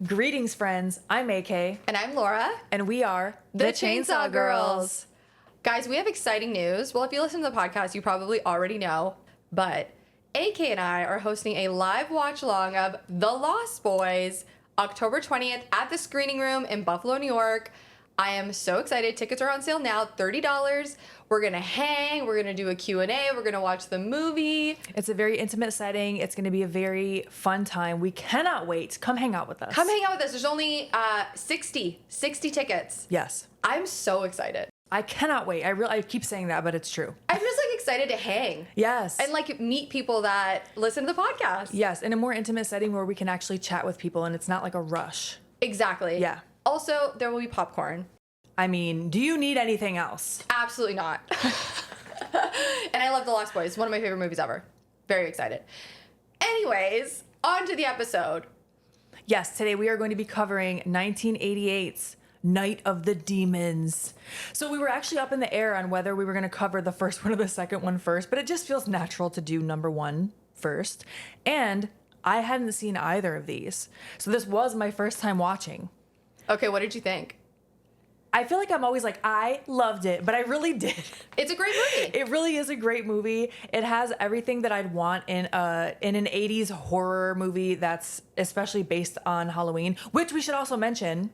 Greetings, friends. I'm AK. And I'm Laura. And we are The Chainsaw Girls. Guys, we have exciting news. Well, if you listen to the podcast, you probably already know. But AK and I are hosting a live watch along of The Lost Boys, October 20th at the Screening Room in Buffalo, New York. I am so excited. Tickets are on sale now, $30. We're going to hang. We're going to do a Q&A. We're going to watch the movie. It's a very intimate setting. It's going to be a very fun time. We cannot wait. Come hang out with us. Come hang out with us. There's only 60 tickets. Yes. I'm so excited. I cannot wait. I keep saying that, but it's true. I'm just excited to hang. Yes. And meet people that listen to the podcast. Yes. In a more intimate setting where we can actually chat with people and it's not like a rush. Exactly. Yeah. Also, there will be popcorn. I mean, do you need anything else? Absolutely not. And I love The Lost Boys. One of my favorite movies ever. Very excited. Anyways, on to the episode. Yes, today we are going to be covering 1988's Night of the Demons. So we were actually up in the air on whether we were going to cover the first one or the second one first, but it just feels natural to do number one first. And I hadn't seen either of these. So this was my first time watching. Okay, what did you think? I feel like I'm always like, I loved it, but I really did. It's a great movie. It really is a great movie. It has everything that I'd want in an 80s horror movie that's especially based on Halloween, which we should also mention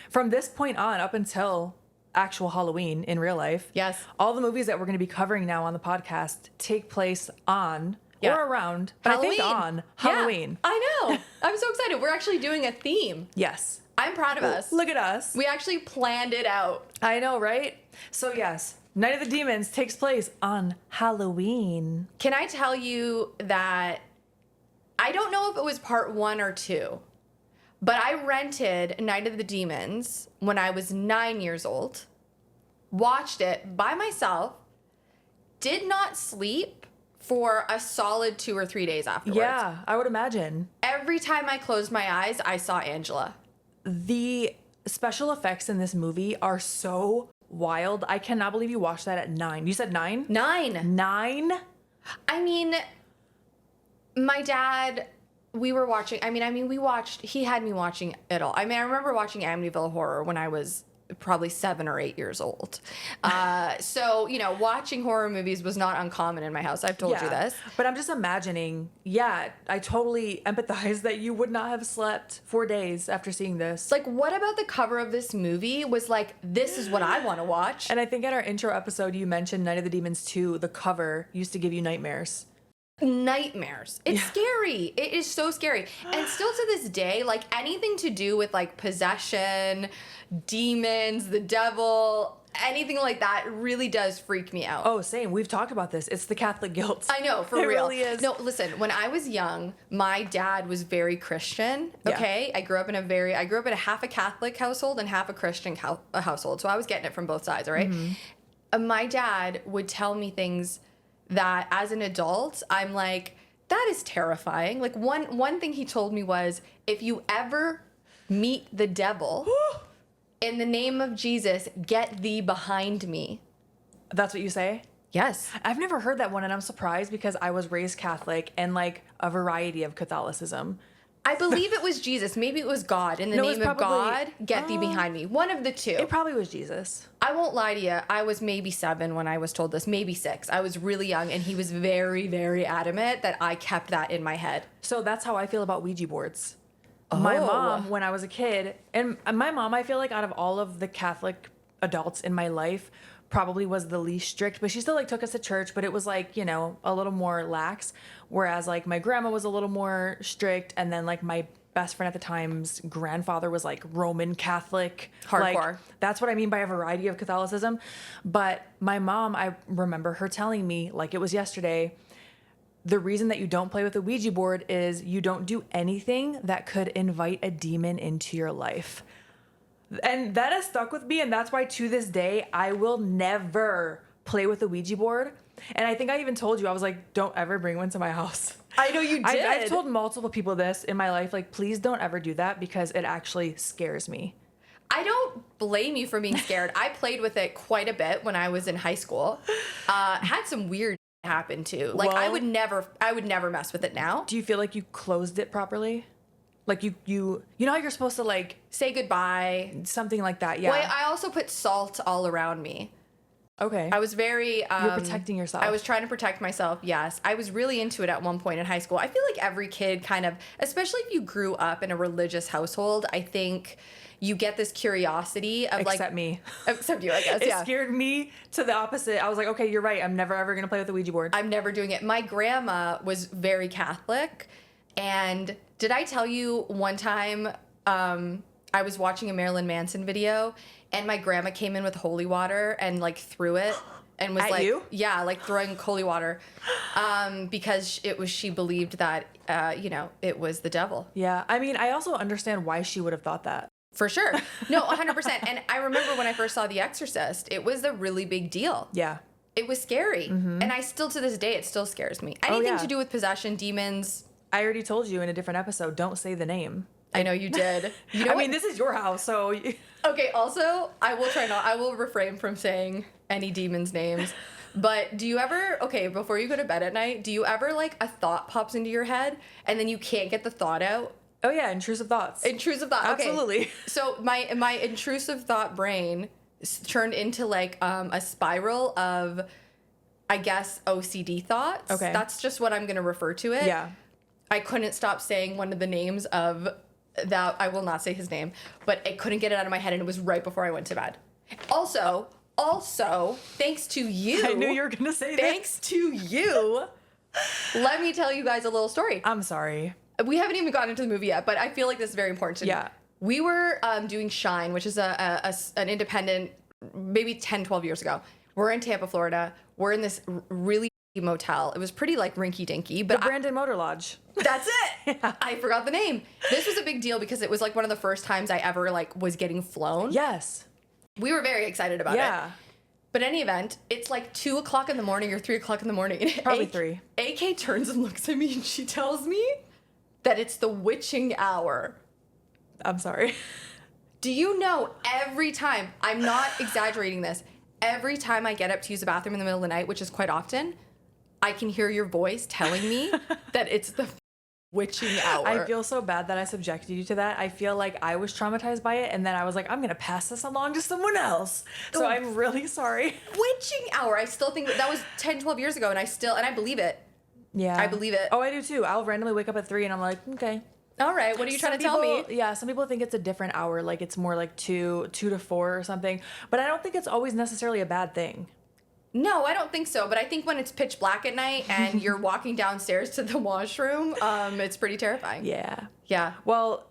from this point on up until actual Halloween in real life. Yes. All the movies that we're going to be covering now on the podcast take place on or around, but Halloween. I think on Halloween. Yeah, I know. I'm so excited. We're actually doing a theme. Yes. I'm proud of us. Look at us. We actually planned it out. I know, right? So yes, Night of the Demons takes place on Halloween. Can I tell you that I don't know if it was part 1 or 2, but I rented Night of the Demons when I was 9 years old, watched it by myself, did not sleep for a solid 2 or 3 days afterwards. Yeah, I would imagine. Every time I closed my eyes, I saw Angela. The special effects in this movie are so wild. I cannot believe you watched that at 9. You said 9? 9. 9? I mean, my dad, we were watching, he had me watching it all. I mean, I remember watching Amityville Horror when I was probably 7 or 8 years old. So, watching horror movies was not uncommon in my house. I've told you this. But I'm just imagining, I totally empathize that you would not have slept 4 days after seeing this. What about the cover of this movie was this is what I want to watch. And I think in our intro episode, you mentioned Night of the Demons 2, the cover used to give you nightmares. Nightmares. It's scary. It is so scary. And still to this day, anything to do with possession, demons, the devil, anything like that really does freak me out. Oh, same. We've talked about this. It's the Catholic guilt. I know, for real. It really is. No, listen, when I was young, my dad was very Christian, okay? Yeah. I grew up in a half a Catholic household and half a Christian household. So I was getting it from both sides, all right? Mm-hmm. My dad would tell me things that as an adult, I'm like, that is terrifying. One thing he told me was, if you ever meet the devil, in the name of Jesus, get thee behind me. That's what you say? Yes. I've never heard that one, and I'm surprised because I was raised Catholic and a variety of Catholicism. I believe it was Jesus. Maybe it was God. In the name of God, get thee behind me. One of the two. It probably was Jesus. I won't lie to you. I was maybe 7 when I was told this. Maybe 6. I was really young, and he was very, very adamant that I kept that in my head. So that's how I feel about Ouija boards. Oh. My mom, when I was a kid, and my mom, I feel like out of all of the Catholic adults in my life, probably was the least strict, but she still took us to church, but it was a little more lax, whereas my grandma was a little more strict, and then my best friend at the time's grandfather was Roman Catholic. Hardcore. That's what I mean by a variety of Catholicism. But my mom, I remember her telling me it was yesterday, the reason that you don't play with a Ouija board is you don't do anything that could invite a demon into your life. And that has stuck with me, and that's why to this day, I will never play with a Ouija board. And I think I even told you, I was like, don't ever bring one to my house. I know you did. I've told multiple people this in my life, please don't ever do that because it actually scares me. I don't blame you for being scared. I played with it quite a bit when I was in high school. Had some weird happen too. I would never mess with it now. Do you feel like you closed it properly? Like you know how you're supposed to like Say goodbye. something like that. Yeah. Well, I also put salt all around me. Okay. I was very You're protecting yourself. I was trying to protect myself. Yes. I was really into it at one point in high school. I feel like every kid kind of, especially if you grew up in a religious household, I think you get this curiosity of like Except me. Except you, I guess. It Yeah. scared me to the opposite. I was like, okay, you're right. I'm never ever gonna play with the Ouija board. I'm never doing it. My grandma was very Catholic, and did I tell you one time I was watching a Marilyn Manson video and my grandma came in with holy water and like threw it and was At like, you? yeah, like throwing holy water because she believed that, it was the devil. Yeah. I mean, I also understand why she would have thought that. For sure. No, 100%. And I remember when I first saw The Exorcist, it was a really big deal. Yeah. It was scary. And I still, to this day, it still scares me. Anything yeah. to do with possession, demons. I already told you in a different episode, don't say the name. I know you did. You know I what? mean, this is your house, so Okay, also, I will refrain from saying any demons' names. But do you ever, okay, before you go to bed at night, do you ever, like, a thought pops into your head and then you can't get the thought out? oh yeah, intrusive thoughts. Intrusive thought, okay. Absolutely. So my intrusive thought brain turned into, like, a spiral of, I guess, OCD thoughts. Okay. That's just what I'm going to refer to it. Yeah. I couldn't stop saying one of the names of that. I will not say his name, but I couldn't get it out of my head, and it was right before I went to bed. Also, thanks to you. I knew you were gonna say Thanks to you. Let me tell you guys a little story. I'm sorry. We haven't even gotten into the movie yet, but I feel like this is very important. Yeah. We were doing Shine, which is an independent, maybe 10, 12 years ago. We're in Tampa, Florida. We're in this really motel. It was pretty like rinky dinky, but The Brandon Motor Lodge. that's it. Yeah. I forgot the name. This was a big deal because it was like one of the first times I ever like was getting flown. Yes. We were very excited about it. Yeah. But in any event, it's like 2 o'clock in the morning or 3 o'clock in the morning. And Probably 3. AK turns and looks at me and she tells me that it's the witching hour. I'm sorry. Do you know every time, I'm not exaggerating this, every time I get up to use the bathroom in the middle of the night, which is quite often, I can hear your voice telling me that it's the witching hour. I feel so bad that I subjected you to that. I feel like I was traumatized by it, and then I was like, I'm gonna pass this along to someone else. So I'm really sorry. Witching hour. I still think that was 10, 12 years ago, and I believe it. Yeah. I believe it. Oh, I do too. I'll randomly wake up at 3 and I'm like, okay. All right, what are you trying to tell me? Yeah, some people think it's a different hour, like it's more like 2 to 4 or something. But I don't think it's always necessarily a bad thing. No, I don't think so. But I think when it's pitch black at night and you're walking downstairs to the washroom, it's pretty terrifying. Yeah. Yeah. Well,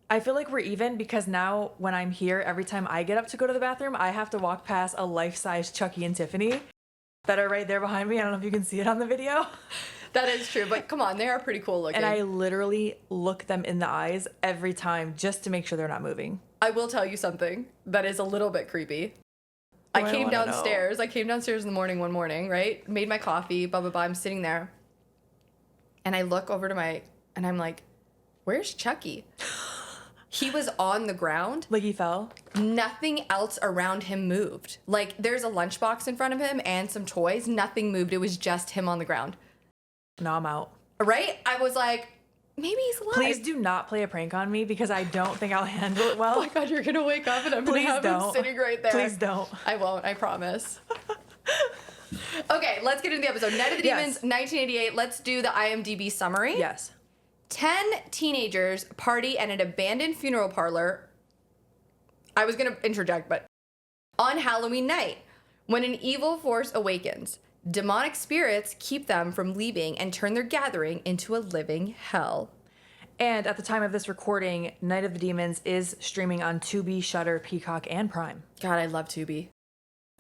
I feel like we're even because now when I'm here, every time I get up to go to the bathroom, I have to walk past a life-size Chucky and Tiffany that are right there behind me. I don't know if you can see it on the video. That is true. But come on, they are pretty cool looking. And I literally look them in the eyes every time just to make sure they're not moving. I will tell you something that is a little bit creepy. I came downstairs. I came downstairs in the morning one morning, right? Made my coffee, blah, blah, blah. I'm sitting there. And I look over to and I'm like, where's Chucky? He was on the ground. Like he fell? Nothing else around him moved. Like there's a lunchbox in front of him and some toys. Nothing moved. It was just him on the ground. No, I'm out. Right? I was like, maybe he's alive. Please do not play a prank on me because I don't think I'll handle it well. Oh my God, you're going to wake up and I'm going to have him sitting right there. Please don't. I won't, I promise. Okay, let's get into the episode. Night of the Demons, 1988. Let's do the IMDb summary. Yes. 10 teenagers party at an abandoned funeral parlor. I was going to interject, but on Halloween night, when an evil force awakens, demonic spirits keep them from leaving and turn their gathering into a living hell. And at the time of this recording, Night of the Demons is streaming on Tubi, Shudder, Peacock, and Prime. God, I love Tubi.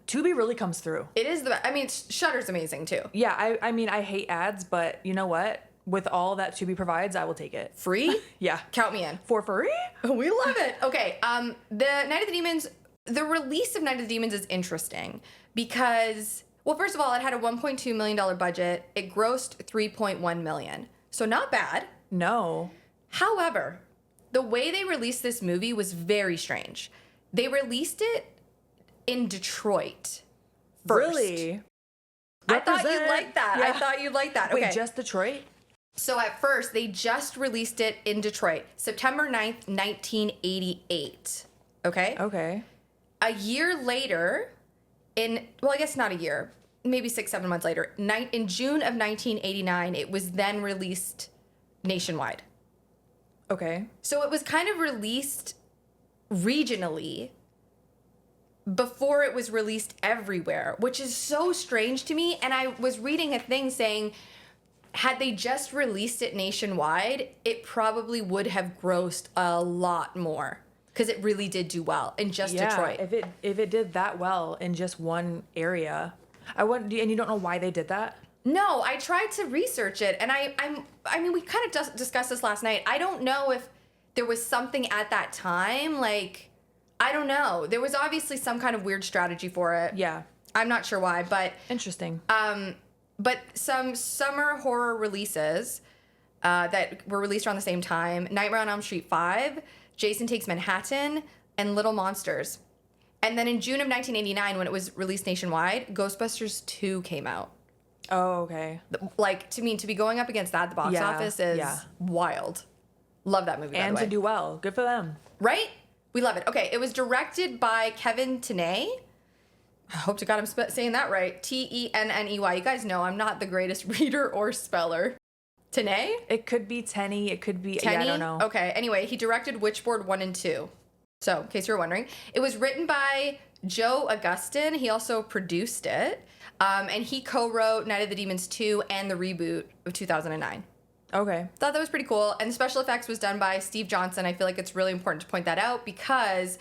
Tubi really comes through. It is I mean, Shudder's amazing too. Yeah, I mean, I hate ads, but you know what? With all that Tubi provides, I will take it. Free? Yeah. Count me in. For free? We love it. Okay, the Night of the Demons, the release of Night of the Demons is interesting because, well, first of all, it had a $1.2 million budget. It grossed $3.1 million. So not bad. No. However, the way they released this movie was very strange. They released it in Detroit first. Really? I thought you'd Represent. like that. Yeah. I thought you'd like that. Okay. Wait, just Detroit? So at first, they just released it in Detroit, September 9th, 1988. Okay? Okay. A year later, I guess not a year, maybe 6-7 months later, in June of 1989, it was then released nationwide. Okay. So it was kind of released regionally before it was released everywhere, which is so strange to me. And I was reading a thing saying, had they just released it nationwide, it probably would have grossed a lot more because it really did do well in just Detroit. If it did that well in just one area, and you don't know why they did that? No, I tried to research it, and I mean, we kind of just discussed this last night. I don't know if there was something at that time, like, I don't know. There was obviously some kind of weird strategy for it. Yeah. I'm not sure why, but Interesting. but some summer horror releases that were released around the same time: Nightmare on Elm Street 5, Jason Takes Manhattan, and Little Monsters. And then in June of 1989, when it was released nationwide, Ghostbusters 2 came out. Oh, okay. Like, to be going up against that at the box office is wild. Love that movie, by And the way. to do well. Good for them. Right? We love it. Okay, it was directed by Kevin Tenney. I hope to God I'm saying that right. Tenney. You guys know I'm not the greatest reader or speller. Tenney? It could be Tenny. It could be... Tenney? Yeah, I don't know. Okay, anyway, he directed Witchboard 1 and 2. So, in case you were wondering. It was written by Joe Augustin. He also produced it. And he co-wrote Night of the Demons 2 and the reboot of 2009. Okay. Thought that was pretty cool. And the special effects was done by Steve Johnson. I feel like it's really important to point that out because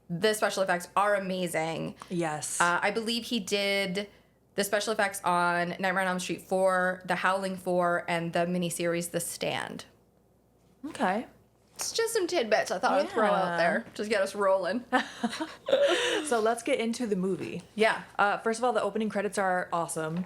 the special effects are amazing. Yes. I believe he did the special effects on Nightmare on Elm Street 4, The Howling 4, and the miniseries The Stand. Okay. It's just some tidbits I thought I'd throw out there. Just get us rolling. So let's get into the movie. Yeah. First of all, the opening credits are awesome.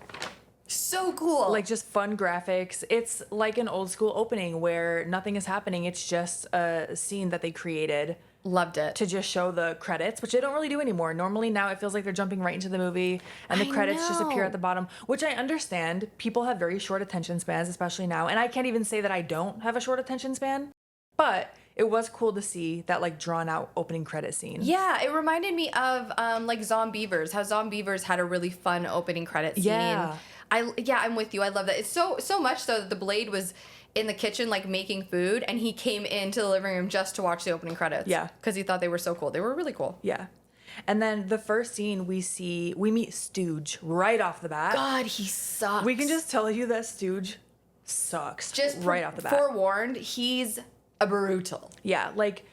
So cool. Like, just fun graphics. It's like an old school opening where nothing is happening. It's just a scene that they created Loved it. to just show the credits, which they don't really do anymore. Normally now it feels like they're jumping right into the movie and the credits just appear know. at the bottom, which I understand. People have very short attention spans, especially now. And I can't even say that I don't have a short attention span, but it was cool to see that, like, drawn out opening credit scene. Yeah, it reminded me of like Zombievers, how Zombievers had a really fun opening credit scene. Yeah. I'm with you. I love that. It's so much so that the Blade was in the kitchen, like, making food, and he came into the living room just to watch the opening credits. Yeah. Because he thought they were so cool. They were really cool. Yeah. And then the first scene we meet Stooge right off the bat. God, he sucks. We can just tell you that Stooge sucks just right off the bat. Forewarned, he's a brutal. Yeah, like,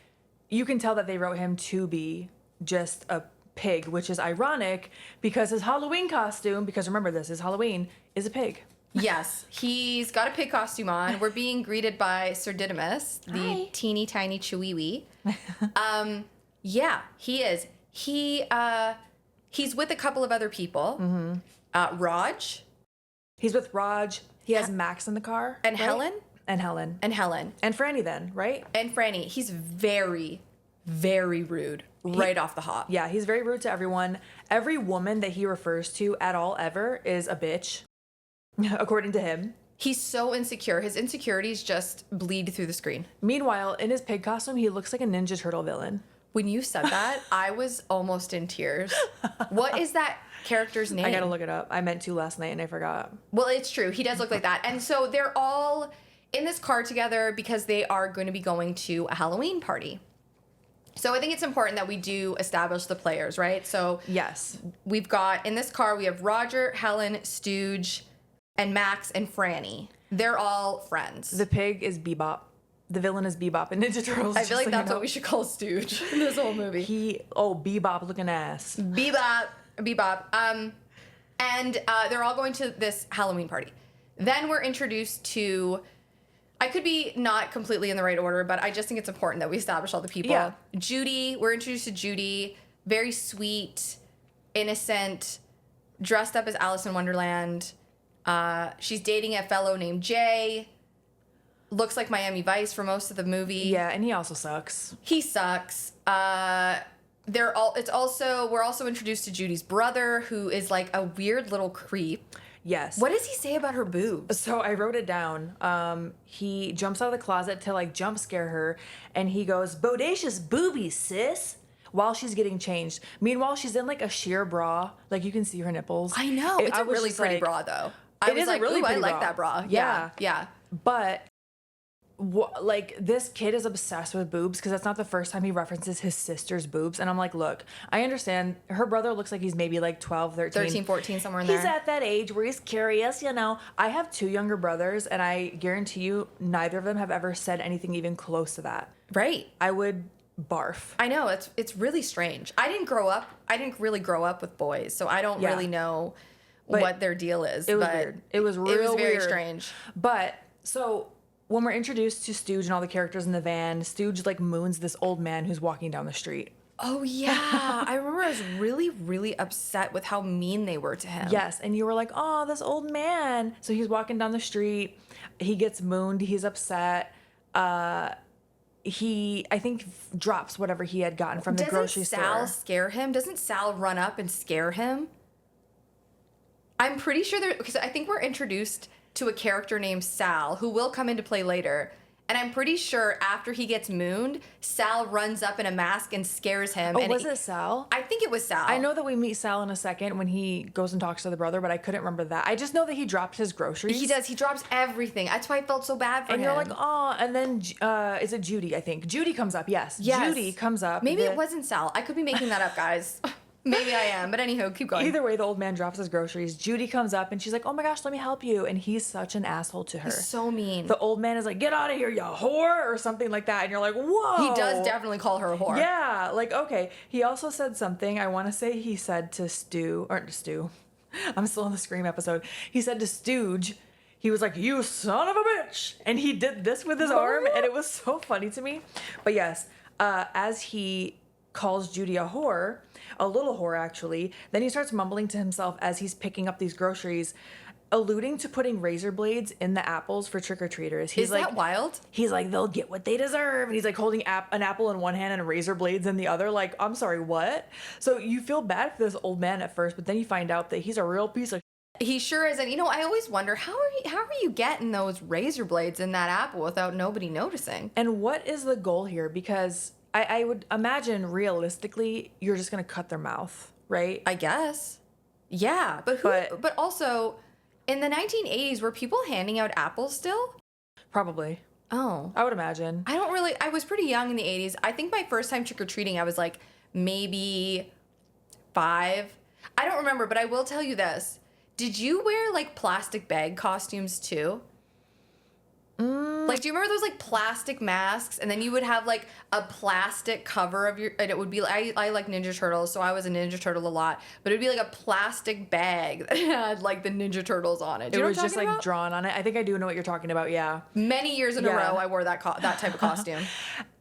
you can tell that they wrote him to be just a pig, which is ironic because his Halloween costume, because remember this is Halloween, is a pig. Yes, he's got a pig costume on. We're being greeted by Sir Didymus, the Hi. teeny tiny chihuahua. Yeah, he is. He's with a couple of other people. Mm-hmm. Raj. He's with Raj. He has Max in the car. And right? Helen? And Helen. And Helen. And Franny then, right? And Franny. He's very, very rude right off the hop. Yeah, he's very rude to everyone. Every woman that he refers to at all ever is a bitch, according to him. He's so insecure. His insecurities just bleed through the screen. Meanwhile, in his pig costume, he looks like a Ninja Turtle villain. When you said that, I was almost in tears. What is that character's name? I gotta look it up. I meant to last night and I forgot. Well, it's true. He does look like that. And so they're all in this car together because they are going to be going to a Halloween party. So I think it's important that we do establish the players, right? So Yes. we've got, in this car, we have Roger, Helen, Stooge, and Max and Franny. They're all friends. The pig is Bebop. The villain is Bebop in Ninja Turtles. I feel like that's what we should call Stooge in this whole movie. Bebop looking ass. Bebop. And they're all going to this Halloween party. Then we're introduced to, I could be not completely in the right order, but I just think it's important that we establish all the people. Yeah. Judy, we're introduced to Judy, very sweet, innocent, dressed up as Alice in Wonderland. She's dating a fellow named Jay. Looks like Miami Vice for most of the movie. Yeah, and he also sucks. He sucks. We're also introduced to Judy's brother, who is like a weird little creep. Yes. What does he say about her boobs? So I wrote it down. He jumps out of the closet to like jump scare her, and he goes, "Bodacious boobies, sis," while she's getting changed. Meanwhile, she's in like a sheer bra, like you can see her nipples. I know. It's a really pretty bra, though. I was like, ooh, I like that bra. Yeah. But like this kid is obsessed with boobs because that's not the first time he references his sister's boobs. And I'm like, look, I understand her brother looks like he's maybe like 12, 13, 14, somewhere in there. He's at that age where he's curious, you know. I have 2 younger brothers, and I guarantee you neither of them have ever said anything even close to that. Right. I would barf. I know. It's really strange. I didn't really grow up with boys, so I don't really know what their deal is. It was weird. It was real It was very weird. strange. But so when we're introduced to Stooge and all the characters in the van, Stooge like moons this old man who's walking down the street. Oh yeah, I remember I was really, really upset with how mean they were to him. Yes, and you were like, "Oh, this old man." So he's walking down the street. He gets mooned. He's upset. He, I think, drops whatever he had gotten from the grocery store. Doesn't Sal scare him? Doesn't Sal run up and scare him? I'm pretty sure because I think we're introduced to a character named Sal who will come into play later. And I'm pretty sure after he gets mooned, Sal runs up in a mask and scares him. Oh, and was it Sal? I think it was Sal. I know that we meet Sal in a second when he goes and talks to the brother, but I couldn't remember that. I just know that he dropped his groceries. He does. He drops everything. That's why I felt so bad for him. And you're like, oh, and then, is it Judy, I think? Judy comes up, yes. Judy comes up. Maybe it wasn't Sal. I could be making that up, guys. Maybe I am. But anywho, keep going. Either way, the old man drops his groceries. Judy comes up and she's like, oh my gosh, let me help you. And he's such an asshole to her. He's so mean. The old man is like, get out of here, you whore, or something like that. And you're like, whoa. He does definitely call her a whore. Yeah, like, okay. He also said something, I want to say he said to Stu, I'm still in the Scream episode. He said to Stooge, he was like, you son of a bitch. And he did this with his arm, and it was so funny to me. But yes, as he calls Judy a whore, a little whore actually, then he starts mumbling to himself as he's picking up these groceries, alluding to putting razor blades in the apples for trick-or-treaters. Is that wild? He's like, they'll get what they deserve. And he's like holding an apple in one hand and razor blades in the other. Like, I'm sorry, what? So you feel bad for this old man at first, but then you find out that he's a real piece of He sure is. And, I always wonder, how are you getting those razor blades in that apple without nobody noticing? And what is the goal here? Because I would imagine realistically, you're just going to cut their mouth, right? I guess. Yeah. But also, in the 1980s, were people handing out apples still? Probably. Oh. I would imagine. I was pretty young in the 80s. I think my first time trick-or-treating, I was like maybe 5. I don't remember, but I will tell you this. Did you wear like plastic bag costumes too? Like, do you remember those like plastic masks? And then you would have like a plastic cover of your, and it would be, I like Ninja Turtles, so I was a Ninja Turtle a lot, but it'd be like a plastic bag that had like the Ninja Turtles on it. Do you it know was what I'm just talking like about? drawn on it. I think I do know what you're talking about. Yeah. Many years in a row, I wore that type of costume.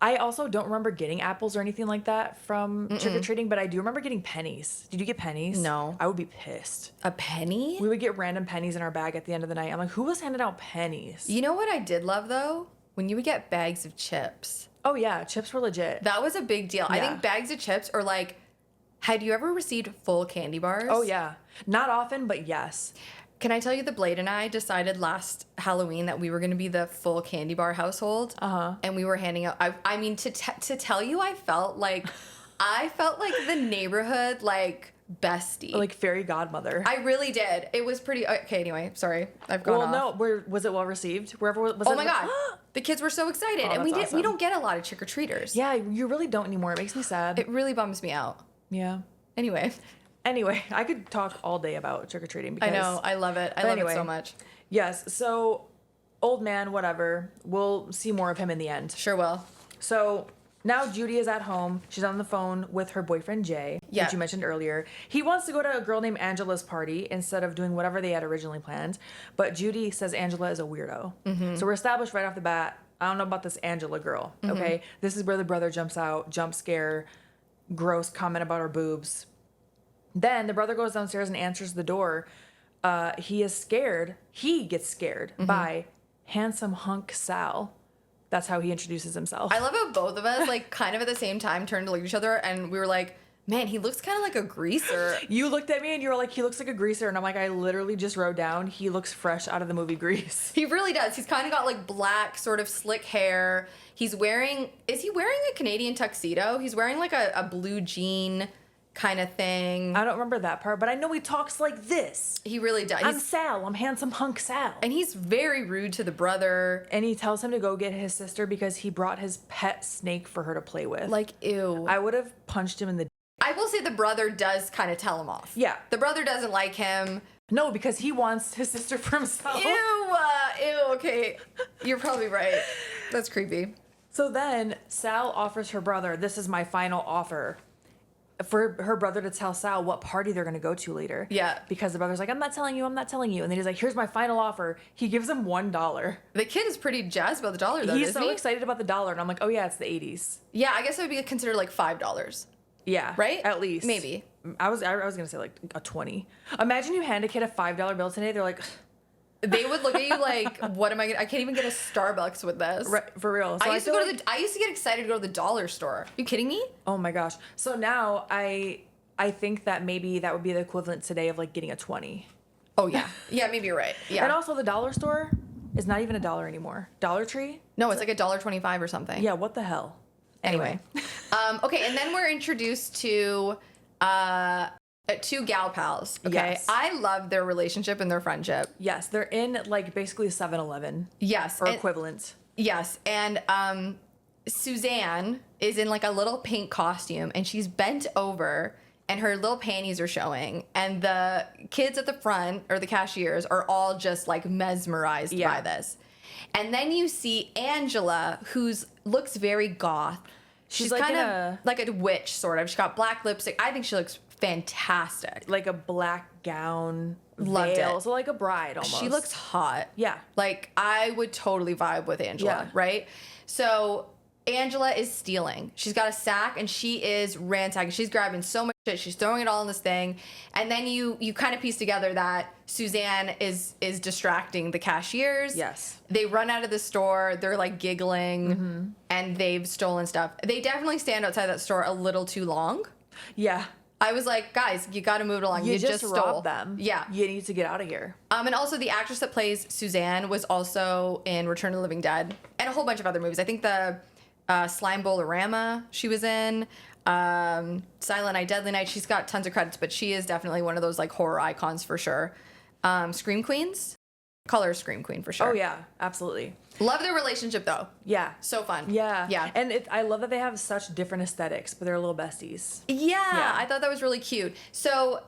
I also don't remember getting apples or anything like that from trick-or-treating, but I do remember getting pennies. Did you get pennies? No. I would be pissed. A penny? We would get random pennies in our bag at the end of the night. I'm like, who was handing out pennies? You know what I did love though? When you would get bags of chips. Oh yeah, chips were legit. That was a big deal. Yeah. I think bags of chips are like, had you ever received full candy bars? Oh yeah. Not often, but yes. Can I tell you, the Blade and I decided last Halloween that we were going to be the full candy bar household. And we were handing out, I mean, to tell you, I felt like the neighborhood, like, bestie. Like fairy godmother. I really did. It was pretty, okay, anyway, sorry. I've gone off. No, was it well received? Wherever was Oh my God. The kids were so excited. Oh, and we awesome. don't get a lot of trick-or-treaters. Yeah, you really don't anymore. It makes me sad. It really bums me out. Yeah. Anyway, I could talk all day about trick-or-treating because I know. I love it. I love it so much. Yes. So, old man, whatever. We'll see more of him in the end. Sure will. So, now Judy is at home. She's on the phone with her boyfriend, Jay, which you mentioned earlier. He wants to go to a girl named Angela's party instead of doing whatever they had originally planned. But Judy says Angela is a weirdo. So, we're established right off the bat, I don't know about this Angela girl, okay? This is where the brother jumps out, jump scare, gross comment about her boobs. Then the brother goes downstairs and answers the door. He is scared. He gets scared by handsome hunk Sal. That's how he introduces himself. I love how both of us, like, kind of at the same time turned to look at each other and we were like, Man, he looks kind of like a greaser. You looked at me and you were like, he looks like a greaser. And I'm like, I literally just wrote down, he looks fresh out of the movie Grease. He really does. He's kind of got like black, sort of slick hair. Is he wearing a Canadian tuxedo? He's wearing like a blue jean kind of thing. I don't remember that part, but I know he talks like this. He really does. I'm Sal. I'm handsome hunk Sal. And he's very rude to the brother. And he tells him to go get his sister because he brought his pet snake for her to play with. Like, ew. I would have punched him in the... I will say the brother does kind of tell him off. Yeah. The brother doesn't like him. No, because he wants his sister for himself. Ew, okay. You're probably right. That's creepy. So then Sal offers her brother, this is my final offer, for her brother to tell Sal what party they're going to go to later. Yeah. Because the brother's like, I'm not telling you. And then he's like, here's my final offer. He gives him $1. The kid is pretty jazzed about the dollar, though, He's isn't so he? excited about the dollar. And I'm like, oh, yeah, it's the 80s. Yeah, I guess it would be considered like $5. Yeah. Right? At least. Maybe. I was going to say like a 20. Imagine you hand a kid a $5 bill today. They're like... They would look at you like, what am I gonna... I can't even get a Starbucks with this. Right, for real. So I used to like, I used to get excited to go to the dollar store. Are you kidding me? oh my gosh. So now I think that maybe that would be the equivalent today of like getting a 20. Oh, yeah. Yeah, maybe you're right. Yeah. And also the dollar store is not even a dollar anymore. Dollar Tree? No, it's like $1.25 or something. Yeah, what the hell? Anyway. Okay, and then we're introduced to two gal pals. Okay. Yes. I love their relationship and their friendship. Yes, they're in like basically a 7-Eleven. Yes. Or and, equivalent. Yes. And Suzanne is in like a little pink costume and she's bent over and her little panties are showing. And the kids at the front, or the cashiers, are all just like mesmerized by this. And then you see Angela, who's looks very goth. She's like kind in of like a witch, sort of. She's got black lipstick. I think she looks fantastic. Like a black gown. Loved veil. it. So like a bride almost. She looks hot. Yeah. Like, I would totally vibe with Angela, right? So Angela is stealing. She's got a sack and she is ransacking. She's grabbing so much shit. She's throwing it all in this thing. And then you kind of piece together that Suzanne is distracting the cashiers. Yes. They run out of the store. They're like giggling and they've stolen stuff. They definitely stand outside that store a little too long. Yeah. I was like, guys, you got to move it along. You just stole robbed them. Yeah. You need to get out of here. And also the actress that plays Suzanne was also in Return of the Living Dead and a whole bunch of other movies. I think the Slime Bowl-orama she was in, Silent Night, Deadly Night. She's got tons of credits, but she is definitely one of those like horror icons for sure. Scream Queens. Call her Scream Queen for sure. Oh yeah, absolutely. Love their relationship though. Yeah. So fun. Yeah. Yeah. And I love that they have such different aesthetics, but they're little besties. Yeah, I thought that was really cute. So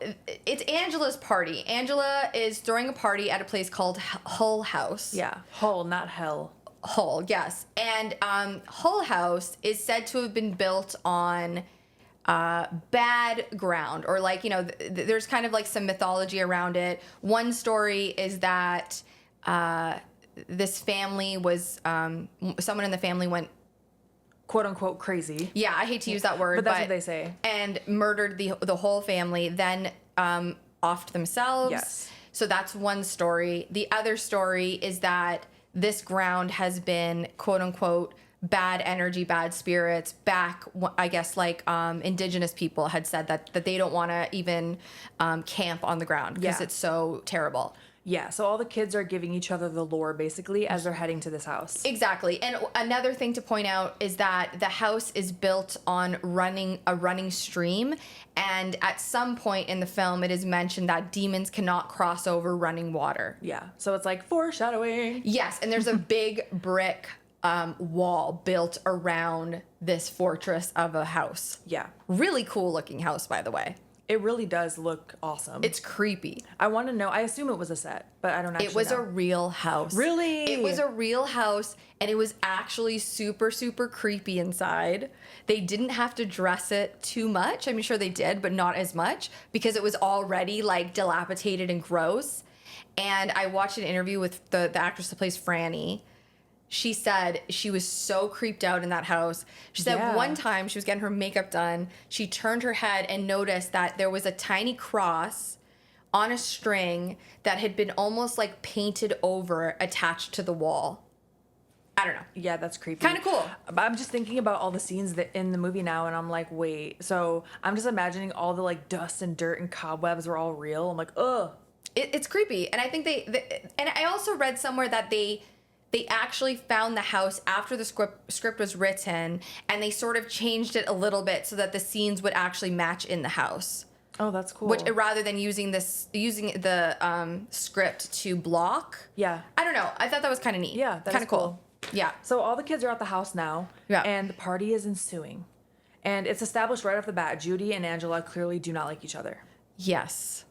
it's Angela's party. Angela is throwing a party at a place called Hull House. Yeah. Hull, not hell. Hull, yes. And Hull House is said to have been built on bad ground, or like, you know, there's kind of like some mythology around it. One story is that this family was, someone in the family went, quote unquote crazy. yeah, I hate to use that word, But that's what they say. And murdered the whole family, then offed themselves. Yes. So that's one story. The other story is that this ground has been, quote unquote, bad energy, bad spirits back, I guess, like indigenous people had said that they don't want to even camp on the ground because it's so terrible. Yeah, so all the kids are giving each other the lore basically as they're heading to this house. Exactly. And another thing to point out is that the house is built on a running stream, and at some point in the film it is mentioned that demons cannot cross over running water. Yeah, so it's like foreshadowing. Yes, and there's a big brick wall built around this fortress of a house. Yeah. Really cool looking house, by the way. It really does look awesome. It's creepy. I want to know. I assume it was a set, but I don't actually It was know. a real house. Really? It was a real house, and it was actually super, super creepy inside. They didn't have to dress it too much. I'm sure they did, but not as much, because it was already like dilapidated and gross. And I watched an interview with the actress that plays Franny. She said she was so creeped out in that house. She said one time she was getting her makeup done, she turned her head and noticed that there was a tiny cross on a string that had been almost like painted over, attached to the wall. I don't know. Yeah, that's creepy. Kind of cool. But I'm just thinking about all the scenes that in the movie now, and I'm like, wait. So I'm just imagining all the like dust and dirt and cobwebs were all real. I'm like, ugh. It's creepy. And I think and I also read somewhere that they actually found the house after the script was written, and they sort of changed it a little bit so that the scenes would actually match in the house. Oh, that's cool. Which, rather than using the script to block. Yeah. I don't know. I thought that was kind of neat. Yeah, that's kind of cool. Yeah. So all the kids are at the house now. Yeah. And the party is ensuing. And it's established right off the bat, Judy and Angela clearly do not like each other. Yes.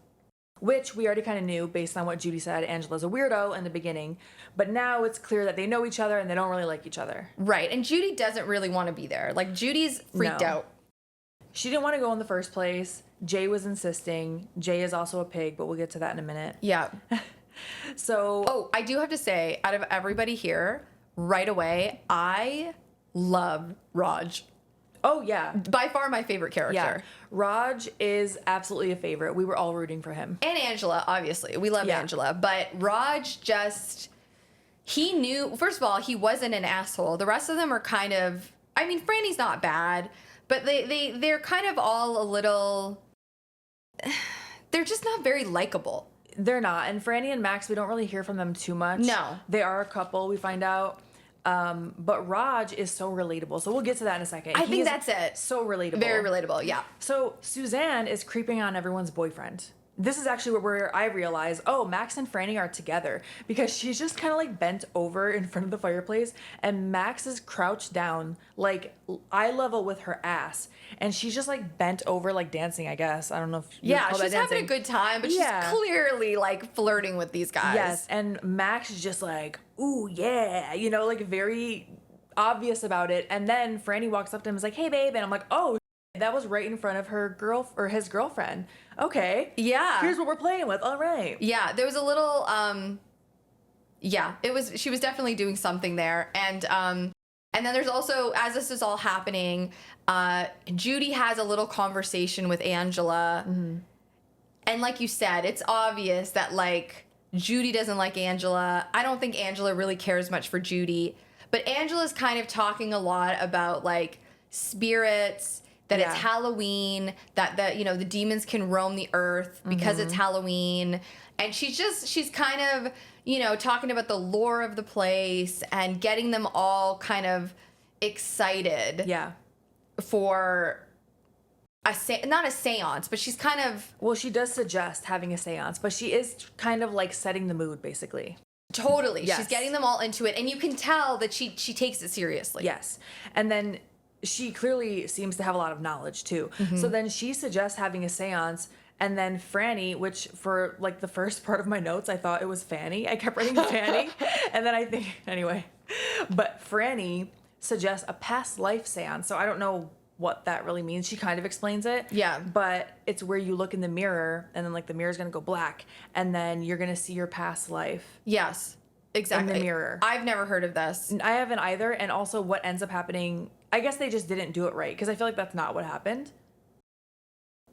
Which we already kind of knew based on what Judy said. Angela's a weirdo in the beginning. But now it's clear that they know each other and they don't really like each other. Right. And Judy doesn't really want to be there. Like, Judy's freaked out. She didn't want to go in the first place. Jay was insisting. Jay is also a pig, but we'll get to that in a minute. Yeah. So... Oh, I do have to say, out of everybody here, right away, I love Raj. Oh, yeah. By far my favorite character. Yeah. Raj is absolutely a favorite. We were all rooting for him. And Angela, obviously. We love Angela. But Raj just... He knew... First of all, he wasn't an asshole. The rest of them are kind of... I mean, Franny's not bad. But they're kind of all a little... They're just not very likable. They're not. And Franny and Max, we don't really hear from them too much. No. They are a couple, we find out. But Raj is so relatable. So we'll get to that in a second. I think that's it. So relatable. Very relatable, yeah. So Suzanne is creeping on everyone's boyfriend. This is actually where I realize, oh, Max and Franny are together, because she's just kind of like bent over in front of the fireplace, and Max is crouched down, like eye level with her ass, and she's just like bent over, like dancing, I guess. I don't know if you would call that she's dancing. having a good time, but she's clearly like flirting with these guys. Yes, and Max is just like, ooh, yeah, you know, like very obvious about it. And then Franny walks up to him and is like, hey, babe, and I'm like, oh, that was right in front of her his girlfriend. Okay. Yeah. Here's what we're playing with. All right. Yeah, there was a little she was definitely doing something there. And then there's also, as this is all happening, Judy has a little conversation with Angela. Mm-hmm. And like you said, it's obvious that like Judy doesn't like Angela. I don't think Angela really cares much for Judy, but Angela's kind of talking a lot about like spirits, that it's Halloween, that the demons can roam the earth because it's Halloween. And she's kind of, talking about the lore of the place and getting them all kind of excited. Yeah. For not a seance, but she's kind of... Well, she does suggest having a seance, but she is kind of like setting the mood, basically. Totally. Yes. She's getting them all into it. And you can tell that she takes it seriously. Yes. And then... she clearly seems to have a lot of knowledge too. Mm-hmm. So then she suggests having a seance, and then Franny, which for like the first part of my notes, I thought it was Fanny. I kept writing Fanny. And then I think, anyway. But Franny suggests a past life seance. So I don't know what that really means. She kind of explains it. Yeah. But it's where you look in the mirror, and then like the mirror's going to go black, and then you're going to see your past life. Yes. Exactly. In the mirror. I've never heard of this. I haven't either. And also what ends up happening, I guess they just didn't do it right, because I feel like that's not what happened.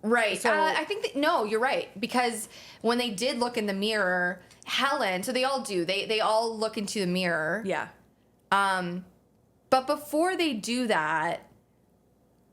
Right. So, I think no, you're right. Because when they did look in the mirror, Helen, so they all do. They all look into the mirror. Yeah. But before they do that,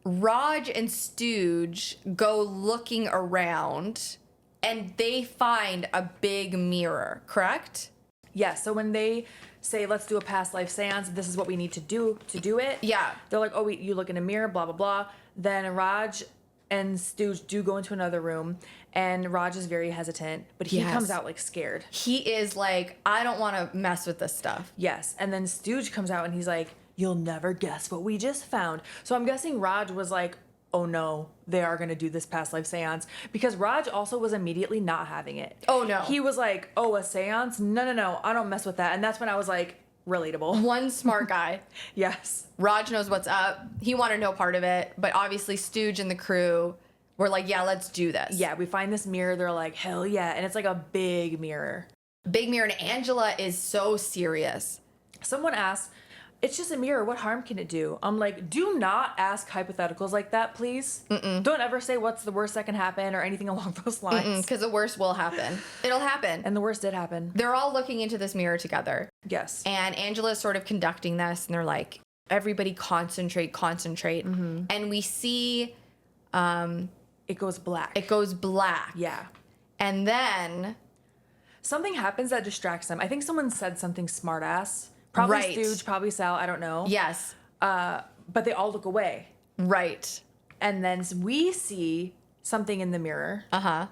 Raj and Stooge go looking around, and they find a big mirror, correct? Yes. So when they say, let's do a past life seance, this is what we need to do it. Yeah. They're like, oh, you look in a mirror, blah, blah, blah. Then Raj and Stooge do go into another room, and Raj is very hesitant, but he comes out like scared. He is like, I don't want to mess with this stuff. Yes. And then Stooge comes out and he's like, you'll never guess what we just found. So I'm guessing Raj was like, oh no, they are going to do this past life seance, because Raj also was immediately not having it. Oh no. He was like, oh, a seance? No, I don't mess with that. And that's when I was like, relatable. One smart guy. Yes. Raj knows what's up. He wanted no part of it, but obviously Stooge and the crew were like, yeah, let's do this. Yeah, we find this mirror. They're like, hell yeah. And it's like a big mirror. Big mirror. And Angela is so serious. Someone asked it's just a mirror. What harm can it do? I'm like, do not ask hypotheticals like that, please. Don't ever say what's the worst that can happen or anything along those lines. Because the worst will happen. It'll happen. And the worst did happen. They're all looking into this mirror together. Yes. And Angela's sort of conducting this, and they're like, everybody concentrate. And we see It goes black. it goes black. Yeah. And then Something happens that distracts them. I think someone said something smart ass. Probably Right. Stooge, probably Sal, I don't know. yes, But they all look away. right. And then we see something in the mirror. Uh-huh.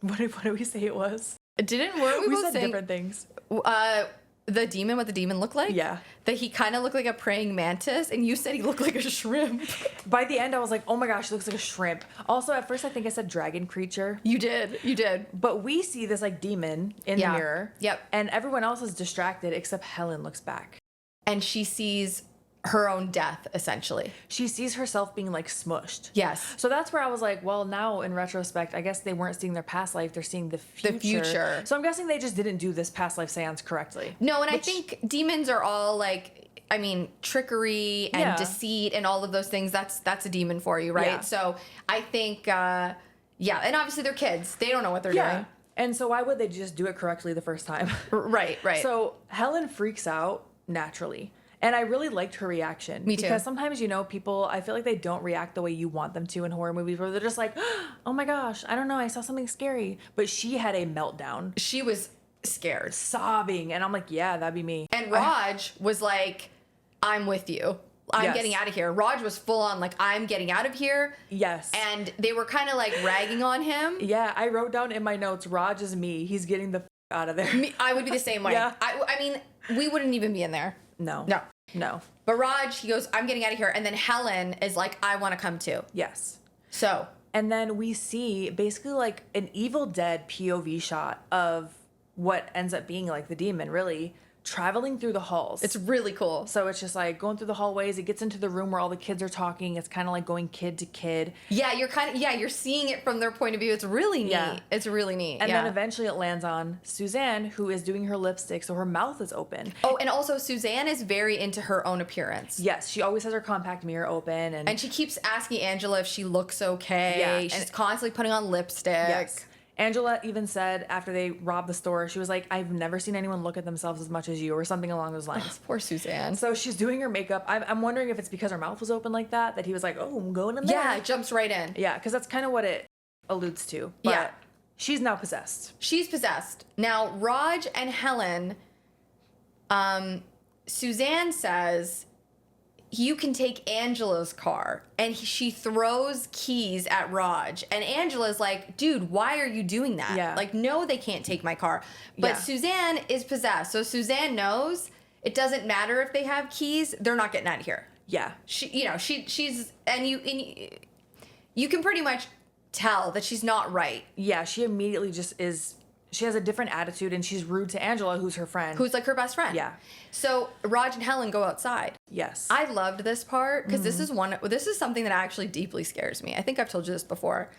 What did we say it was? Weren't we We both said saying different things. the demon, what the demon looked like? Yeah. That he kind of looked like a praying mantis, and you said he looked like a shrimp. By the end, I was like, oh my gosh, he looks like a shrimp. Also, at first, I think I said dragon creature. You did. But we see this like demon in Yeah. the mirror. Yep. And everyone else is distracted except Helen looks back. And she sees her own death, essentially. She sees herself being like smushed. Yes. So that's where I was like, well, now in retrospect, I guess they weren't seeing their past life, they're seeing the future. So I'm guessing they just didn't do this past life seance correctly. No, and I think demons are all like, I mean, trickery and Yeah. deceit and all of those things. That's a demon for you, right? Yeah. So I think, yeah, and obviously they're kids. They don't know what they're doing. And so why would they just do it correctly the first time? Right. So Helen freaks out naturally. And I really liked her reaction. Me too. Because sometimes, people, I feel like they don't react the way you want them to in horror movies, where they're just like, oh my gosh, I don't know, I saw something scary. But she had a meltdown, She was scared. sobbing. And I'm like, yeah, that'd be me. And Raj was like, I'm with you. I'm Yes. getting out of here. Raj was full on like, I'm getting out of here. Yes. And they were kind of like ragging on him. Yeah, I wrote down in my notes, Raj is me. He's getting the out of there. I would be the same way. Yeah. I mean, we wouldn't even be in there. No. No. But Raj, he goes, I'm getting out of here. And then Helen is like, I want to come too. Yes. So. And then we see basically like an Evil Dead POV shot of what ends up being like the demon, really, traveling through the halls. It's really cool. So it's just like going through the hallways. It gets into the room where all the kids are talking. It's kind of like going kid to kid. Yeah, you're seeing it from their point of view. It's really neat. Yeah. It's really neat. And yeah. then eventually it lands on Suzanne, who is doing her lipstick, so her mouth is open. Oh, and also Suzanne is very into her own appearance. Yes, she always has her compact mirror open. And And she keeps asking Angela if she looks okay. Yeah, She's and- constantly putting on lipstick. yes. Angela even said after they robbed the store, she was like, I've never seen anyone look at themselves as much as you, or something along those lines. Poor Suzanne. So she's doing her makeup. I'm wondering if it's because her mouth was open like that he was like, oh, I'm going in there. Yeah, it jumps right in. Yeah, because that's kind of what it alludes to. But Yeah. she's now possessed. She's possessed. Now, Raj and Helen, Suzanne says, you can take Angela's car. And she throws keys at Raj. And Angela's like, dude, why are you doing that? Yeah. Like, no, they can't take my car. But Yeah. Suzanne is possessed. So Suzanne knows it doesn't matter if they have keys. They're not getting out of here. Yeah. She's, and you can pretty much tell that she's not right. Yeah, she immediately just is. She has a different attitude, and she's rude to Angela, who's her friend. Who's like her best friend. Yeah. So Raj and Helen go outside. Yes. I loved this part because this is something that actually deeply scares me. I think I've told you this before.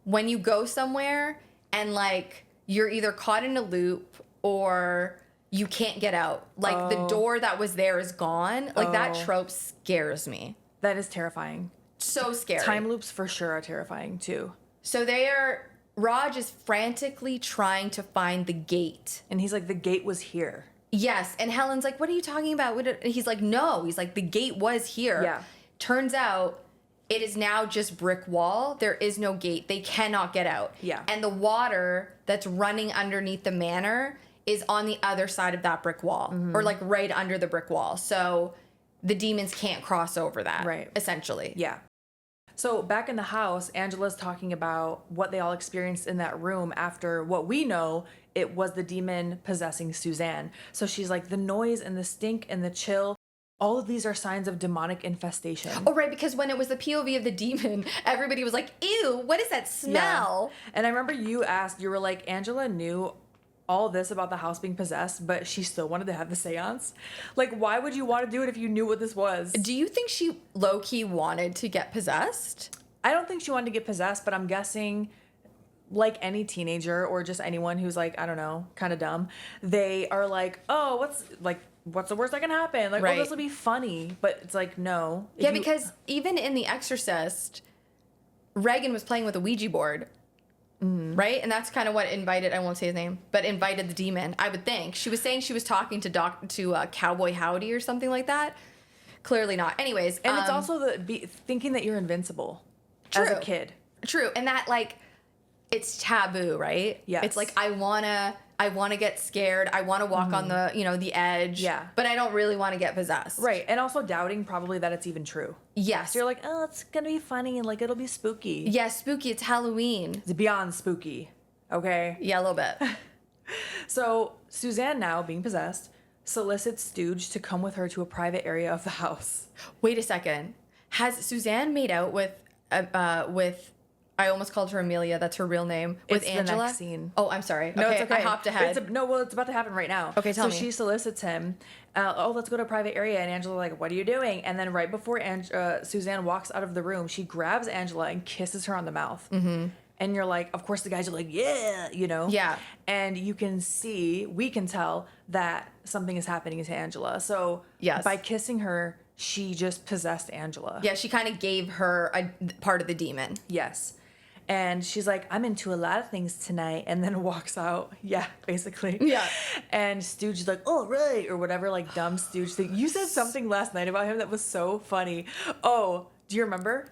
When you go somewhere and like you're either caught in a loop or you can't get out. Like the door that was there is gone. Like that trope scares me. That is terrifying. So scary. Time loops for sure are terrifying too. So Raj is frantically trying to find the gate. And he's like, the gate was here. Yes, and Helen's like, what are you talking about? And he's like, no. He's like, the gate was here. Yeah. Turns out it is now just brick wall. There is no gate. They cannot get out. Yeah. And the water that's running underneath the manor is on the other side of that brick wall, or like right under the brick wall. So the demons can't cross over that. Right. Essentially. Yeah. So back in the house, Angela's talking about what they all experienced in that room after what we know it was the demon possessing Suzanne. So she's like, the noise and the stink and the chill, all of these are signs of demonic infestation. Oh, right, because when it was the POV of the demon, everybody was like, ew, what is that smell? Yeah. And I remember you were like, Angela knew all this about the house being possessed, but she still wanted to have the seance. Like, why would you want to do it if you knew what this was? Do you think she low-key wanted to get possessed? I don't think she wanted to get possessed, but I'm guessing, like any teenager or just anyone who's like, I don't know, kind of dumb, they are like, oh, what's like, what's the worst that can happen? Like, Right. oh, this will be funny. But it's like, no. If Yeah, you- because even in The Exorcist, Reagan was playing with a Ouija board. Right? And that's kind of what invited, I won't say his name, but invited the demon, I would think. She was saying she was talking to Cowboy Howdy or something like that. Clearly not. Anyways. And it's also thinking that you're invincible as a True. kid. True. And that, like, it's taboo, right? Yes. It's like, I wanna get scared. I wanna walk on the, the edge. Yeah. But I don't really want to get possessed. Right. And also doubting probably that it's even true. Yes. So you're like, oh, it's going to be funny and like it'll be spooky. Yeah, spooky. It's Halloween. It's beyond spooky. Okay. Yeah, a little bit. So Suzanne, now being possessed, solicits Stooge to come with her to a private area of the house. Wait a second. Has Suzanne made out with I almost called her Amelia. That's her real name. With It's Angela. the next scene. Oh, I'm sorry. No, okay, it's okay. I hopped ahead. It's about to happen right now. Okay, tell me. So she solicits him. Let's go to a private area. And Angela's like, what are you doing? And then right before Suzanne walks out of the room, she grabs Angela and kisses her on the mouth. Mm-hmm. And you're like, of course the guys are like, yeah, Yeah. And we can tell that something is happening to Angela. So Yes. by kissing her, she just possessed Angela. Yeah, she kind of gave her a part of the demon. Yes. And she's like, I'm into a lot of things tonight, and then walks out. Yeah, basically. Yeah. And Stooge is like, oh, right, or whatever, like, dumb Stooge thing. You said something last night about him that was so funny. Oh, do you remember?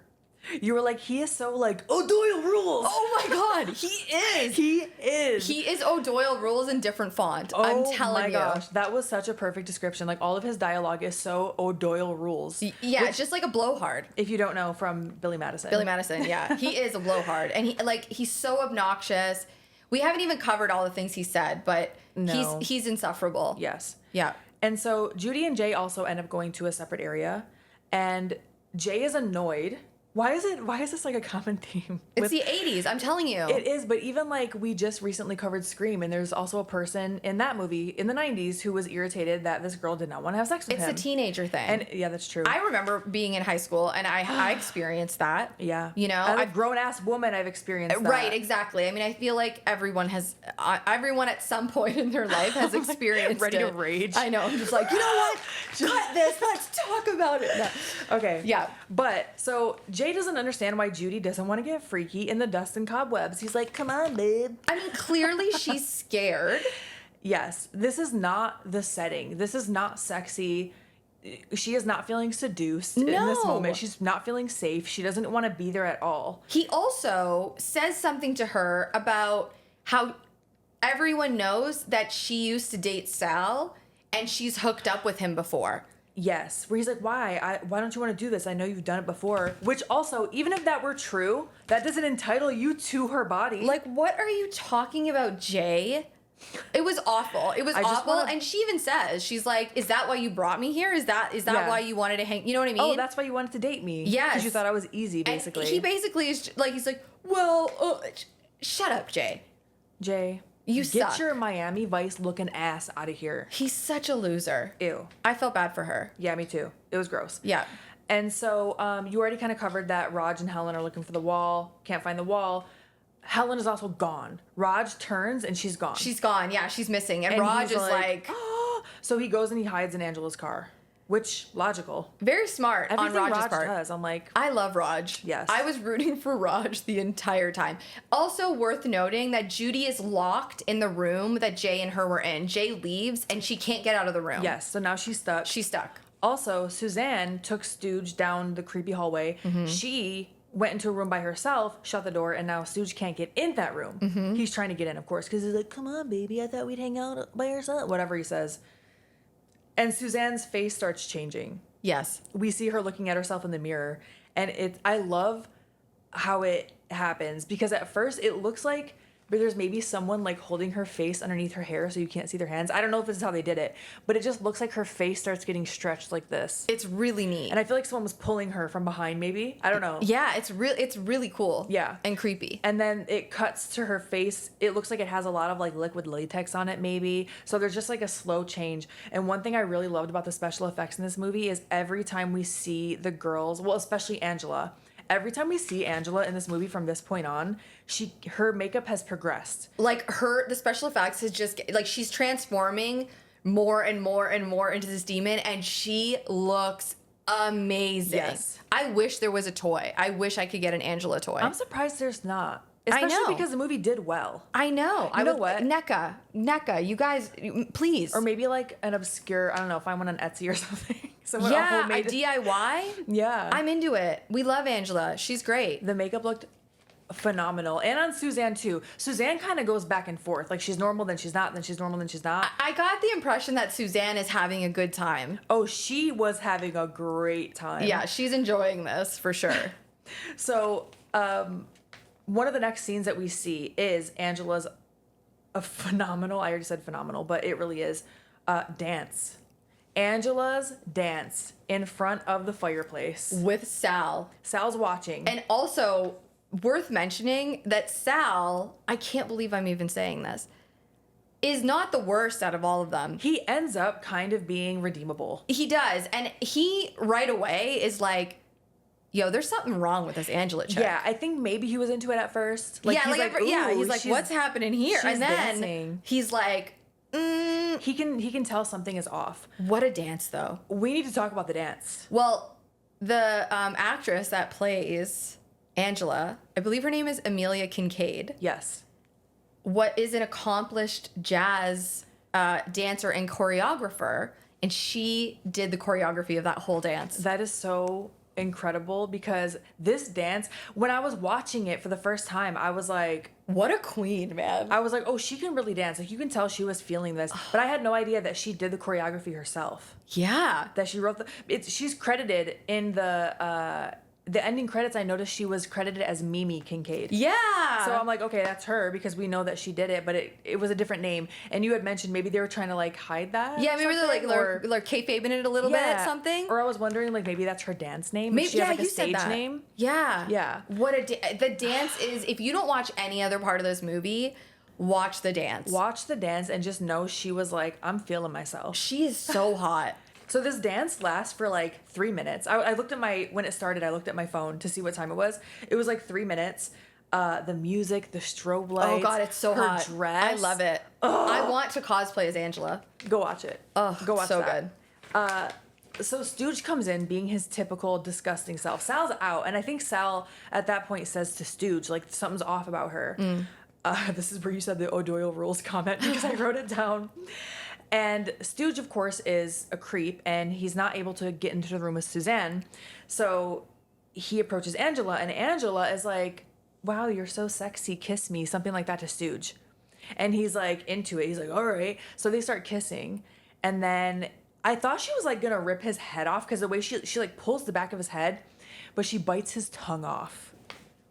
You were like, he is so, like, O'Doyle rules. Oh my God, he is. He is. He is O'Doyle rules in different font. Oh I'm telling my you. gosh, that was such a perfect description. Like, all of his dialogue is so O'Doyle rules. Yeah, it's just like a blowhard. If you don't know, from Billy Madison. Billy Madison, yeah. He is a blowhard. And he's so obnoxious. We haven't even covered all the things he said, but No. he's insufferable. Yes. Yeah. And so Judy and Jay also end up going to a separate area, and Jay is annoyed. Why is this like a common theme? It's the 80s, I'm telling you. It is, but even like we just recently covered Scream, and there's also a person in that movie in the 90s who was irritated that this girl did not want to have sex with It's him. a teenager thing. And yeah, that's true. I remember being in high school, and I experienced that. yeah. You know? As a grown-ass woman, I've experienced that. Right, exactly. I mean, I feel like everyone at some point in their life has experienced Ready to it. rage. I know. I'm just like, you know what? Cut this. Let's talk about it. No. Okay. Yeah. But so Jay doesn't understand why Judy doesn't want to get freaky in the dust and cobwebs. He's like, come on, babe. I mean, clearly she's scared. Yes, this is not the setting. This is not sexy. She is not feeling seduced in this No. moment. She's not feeling safe. She doesn't want to be there at all. He also says something to her about how everyone knows that she used to date Sal and she's hooked up with him before. Yes, where he's like, why don't you want to do this? I know you've done it before. Which also, even if that were true, that doesn't entitle you to her body. Like, what are you talking about, Jay? It was awful. It was I just awful. wanna- And she even says, she's like, is that why you brought me here? Is that Yeah. why you wanted to hang? You know what I mean? oh, that's why you wanted to date me. Yes. Because you thought I was easy, And basically. he basically is like, he's like, well, shut up, Jay. Jay, You get suck. your Miami Vice looking ass out of here. He's such a loser. Ew. I felt bad for her. Yeah, me too. It was gross. Yeah. And so you already kind of covered that Raj and Helen are looking for the wall, can't find the wall. Helen is also gone. Raj turns and she's gone. She's gone. Yeah, she's missing. And, And Raj he's is like, so he goes and he hides in Angela's car, which logical. very smart Everything on Raj's Raj part. does, I'm like, I love Raj. Yes. I was rooting for Raj the entire time. Also worth noting that Judy is locked in the room that Jay and her were in. Jay leaves and she can't get out of the room. yes. So now she's stuck. She's stuck. Also, Suzanne took Stooge down the creepy hallway. Mm-hmm. She went into a room by herself, shut the door, and now Stooge can't get in that room. Mm-hmm. He's trying to get in, of course, because he's like, come on, baby, I thought we'd hang out by ourselves. Whatever he says. And Suzanne's face starts changing. Yes. We see her looking at herself in the mirror, and I love how it happens, because at first it looks like there's maybe someone like holding her face underneath her hair so you can't see their hands. I don't know if this is how they did it, but it just looks like her face starts getting stretched like this. It's really neat. And I feel like someone was pulling her from behind, maybe. I don't know. Yeah, it's really cool. Yeah. And creepy. And then it cuts to her face. It looks like it has a lot of like liquid latex on it, maybe. So there's just like a slow change. And one thing I really loved about the special effects in this movie is every time we see the girls, well, especially Angela, every time we see Angela in this movie from this point on, her makeup has progressed. Like the special effects is just like she's transforming more and more and more into this demon, and she looks amazing. Yes. I wish there was a toy. I wish I could get an Angela toy. I'm surprised there's not. I Especially know. because the movie did well. I know. You know what? NECA, you guys, please. Or maybe like an obscure, I don't know, find one on Etsy or something. Someone Yeah, a homemade. DIY. Yeah. I'm into it. We love Angela. She's great. The makeup looked phenomenal. And on Suzanne too. Suzanne kind of goes back and forth. Like she's normal, then she's not, then she's normal, then she's not. I got the impression that Suzanne is having a good time. Oh, she was having a great time. Yeah, she's enjoying this for sure. So, one of the next scenes that we see is Angela's a phenomenal, I already said phenomenal, but it really is, dance. Angela's dance in front of the fireplace. With Sal. Sal's watching. And also, worth mentioning that Sal, I can't believe I'm even saying this, is not the worst out of all of them. He ends up kind of being redeemable. He does. And he right away is like, yo, there's something wrong with this Angela chick. Yeah, I think maybe he was into it at first. He's "Ooh, like, what's happening here? she's And then dancing." he's like, He can tell something is off. what a dance though. We need to talk about the dance. Well, the actress that plays Angela, I believe her name is Amelia Kincaid, Yes. what is an accomplished jazz dancer and choreographer, and she did the choreography of that whole dance. That is so incredible because this dance, when I was watching it for the first time, I was like, What a queen, man. oh, she can really dance. Like you can tell she was feeling this, but I had no idea that she did the choreography herself. Yeah. That she wrote she's credited in the ending credits. I noticed she was credited as Mimi Kincaid. Yeah. So I'm like, okay, that's her because we know that she did it, but it was a different name. And you had mentioned maybe they were trying to like hide that. Yeah, maybe they're like something, kayfabing it a little bit, something. Or I was wondering like maybe that's her dance name. Maybe, she has yeah, like a you said stage that. name. Yeah. Yeah. What the dance is, if you don't watch any other part of this movie, watch the dance. Watch the dance and just know she was like, I'm feeling myself. She is so hot. So this dance lasts for like 3 minutes. I looked at when it started, I looked at my phone to see what time it was. It was like 3 minutes. The music, the strobe lights. Oh God, it's so her hot. dress. I love it. I want to cosplay as Angela. Go watch it. Oh, Go watch so that. Good. So Stooge comes in being his typical disgusting self. Sal's out, and I think Sal at that point says to Stooge, like, something's off about her. This is where you said the O'Doyle rules comment because I wrote it down. And Stooge, of course, is a creep, and he's not able to get into the room with Suzanne. So he approaches Angela, and Angela is like, wow, you're so sexy, kiss me, something like that to Stooge. And he's like into it. He's like, all right. So they start kissing, and then I thought she was like gonna rip his head off because the way she like pulls the back of his head, but she bites his tongue off.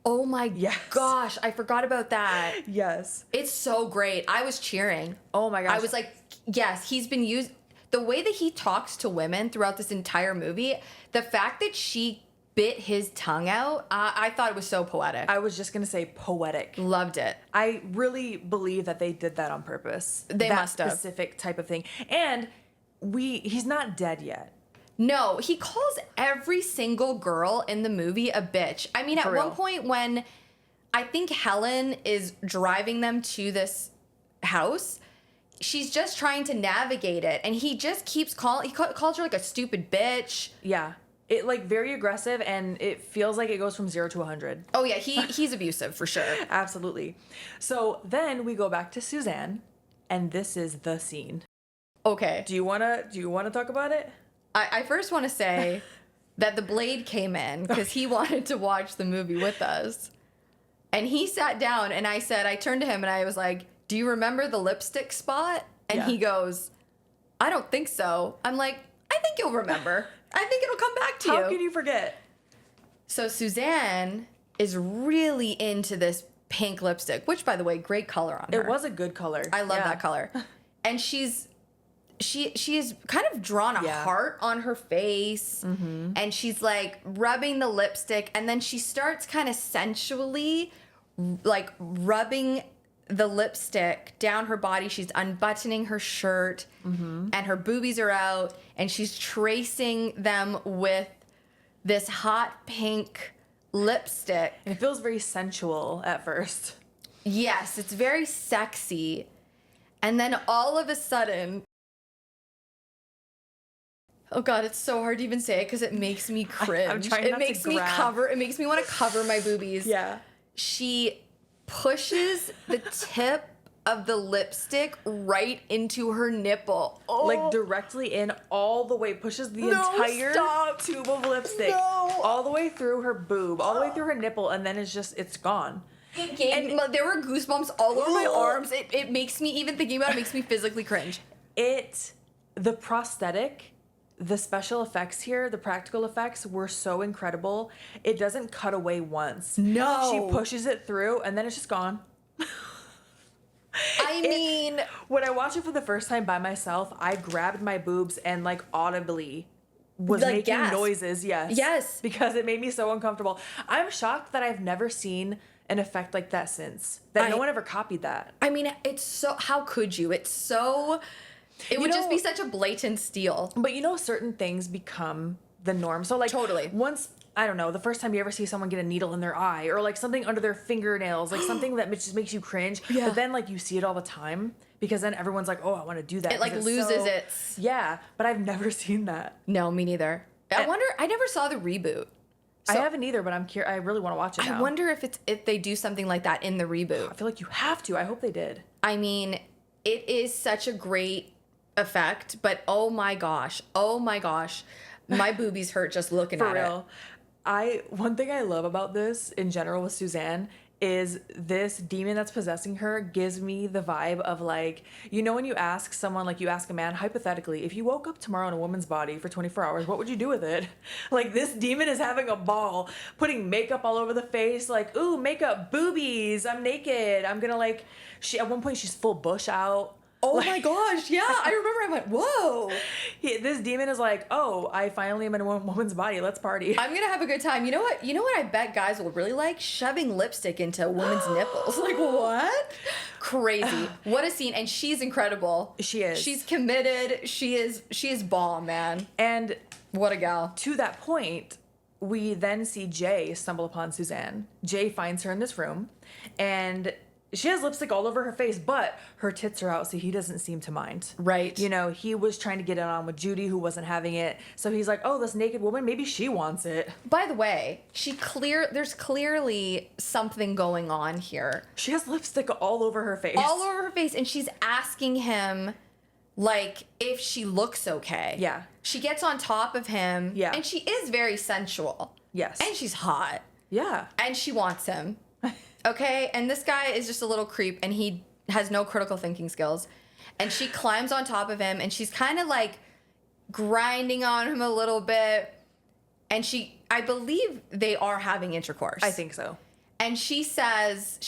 Oh my Yes. gosh, I forgot about that. Yes. It's so great. I was cheering. Oh my gosh. I was like, yes, he's been used. The way that he talks to women throughout this entire movie, the fact that she bit his tongue out, I thought it was so poetic. I was just gonna say poetic. Loved it. I really believe that they did that on purpose. They that must have. specific type of thing. And he's not dead yet. No, he calls every single girl in the movie a bitch. I mean, For at real. one point when I think Helen is driving them to this house, she's just trying to navigate it, and he just keeps calling. He calls her like a stupid bitch. Yeah. It like very aggressive, and it feels like it goes from 0 to 100. Oh yeah, he's abusive for sure. Absolutely. So then we go back to Suzanne, and this is the scene. Okay, Do you wanna talk about it? I first want to say that the Blade came in because he wanted to watch the movie with us, and he sat down, and I turned to him and I was like, "Do you remember the lipstick spot?" And Yeah. he goes, "I don't think so." I'm like, "I think you'll remember. I think it'll come back to you." How can you forget? So Suzanne is really into this pink lipstick, which, by the way, great color on her. It was a good color. I love Yeah. that color. And she is kind of drawn a Yeah. heart on her face, and she's like rubbing the lipstick, and then she starts kind of sensually like rubbing the lipstick down her body. She's unbuttoning her shirt, and her boobies are out, and she's tracing them with this hot pink lipstick. And it feels very sensual at first. Yes, it's very sexy. And then all of a sudden, Oh God, it's so hard to even say it because it makes me cringe. I'm trying it not to makes me grab. It makes me want to cover my boobies. Yeah. She pushes the tip of the lipstick right into her nipple. Oh. Like directly in all the way, pushes the entire tube of lipstick all the way through her boob, all the way through her nipple, and then it's gone. There were goosebumps all over my arms. It makes me, even thinking about it, makes me physically cringe. The prosthetic, the special effects here, the practical effects were so incredible. It doesn't cut away once. No. She pushes it through and then it's just gone. I mean, when I watched it for the first time by myself, I grabbed my boobs and like audibly was like making gasp. noises. Yes. Because it made me so uncomfortable. I'm shocked that I've never seen an effect like that since. That no one ever copied that. I mean, it's so, how could you? It's so, it would just be such a blatant steal. But certain things become the norm. So like Totally. Once, I don't know, the first time you ever see someone get a needle in their eye or like something under their fingernails, like something that just makes you cringe. Yeah. But then like you see it all the time because then everyone's like, oh, I want to do that. It like loses its. Yeah, but I've never seen that. No, me neither. I wonder, I never saw the reboot. I haven't either, but I'm curious. I really want to watch it now. I wonder if they do something like that in the reboot. I feel like you have to. I hope they did. I mean, it is such a great effect, but oh my gosh, my boobies hurt just looking at it. One thing I love about this in general with Suzanne is this demon that's possessing her gives me the vibe of like, when you ask someone, like you ask a man, hypothetically, if you woke up tomorrow in a woman's body for 24 hours, what would you do with it? Like this demon is having a ball, putting makeup all over the face, like, ooh, makeup, boobies, I'm naked. I'm gonna like, at one point she's full bush out. Oh my gosh, yeah. I remember I went, whoa. This demon is like, oh, I finally am in a woman's body. Let's party. I'm going to have a good time. You know what I bet guys will really like? Shoving lipstick into a woman's nipples. Like, what? Crazy. What a scene. And she's incredible. She is. She's committed. She is bomb, man. And what a gal. To that point, we then see Jay stumble upon Suzanne. Jay finds her in this room, and she has lipstick all over her face, but her tits are out, so he doesn't seem to mind. Right. He was trying to get it on with Judy, who wasn't having it. So he's like, oh, this naked woman, maybe she wants it. By the way, there's clearly something going on here. She has lipstick all over her face. All over her face, and she's asking him, like, if she looks okay. Yeah. She gets on top of him. Yeah. And she is very sensual. Yes. And she's hot. Yeah. And she wants him. Okay, and this guy is just a little creep, and he has no critical thinking skills. And she climbs on top of him, and she's kind of like grinding on him a little bit. And I believe they are having intercourse. I think so. And she starts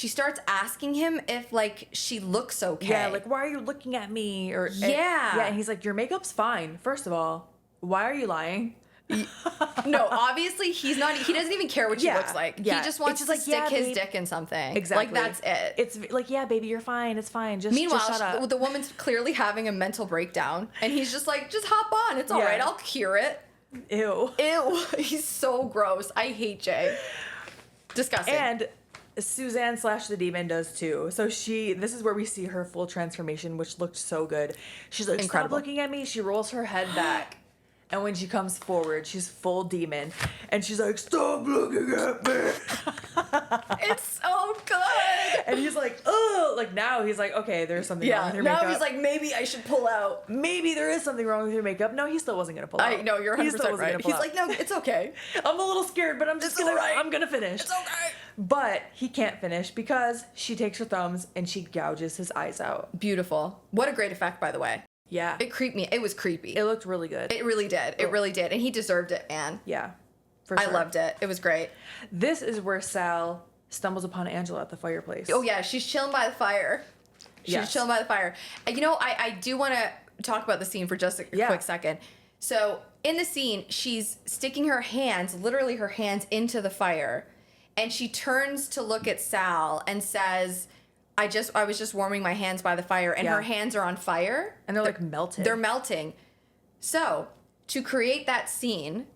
asking him if like she looks okay. Yeah, like, why are you looking at me? Or yeah, and he's like, your makeup's fine. First of all, why are you lying? No, obviously he doesn't even care what she looks like. Yeah. He just wants to stick his dick in something. Exactly. Like that's it. It's like, yeah, baby, you're fine. It's fine. Meanwhile, just shut up. The woman's clearly having a mental breakdown, and he's just like, just hop on. It's all right. I'll cure it. Ew. He's so gross. I hate Jay. Disgusting. And Suzanne / the demon does too. So this is where we see her full transformation, which looked so good. She's like, incredible. Stop looking at me. She rolls her head back. And when she comes forward, she's full demon. And she's like, stop looking at me. It's so good. And he's like, oh, like now he's like, okay, there's something wrong with your makeup. Now he's like, maybe I should pull out. Maybe there is something wrong with your makeup. No, he still wasn't going to pull out. I know, you're 100% right. He's like, no, it's okay. I'm a little scared, but I'm going to finish. It's okay. But he can't finish because she takes her thumbs and she gouges his eyes out. Beautiful. What a great effect, by the way. Yeah. It creeped me. It was creepy. It looked really good. It really did. It really did. And he deserved it, man. Yeah. For sure. I loved it. It was great. This is where Sal stumbles upon Angela at the fireplace. Oh, yeah. She's chilling by the fire. She's chilling by the fire. And, I do want to talk about the scene for just a quick second. So, in the scene, she's sticking her hands, literally her hands, into the fire. And she turns to look at Sal and says, I was just warming my hands by the fire, and her hands are on fire. And they're like melted. They're melting. So, to create that scene,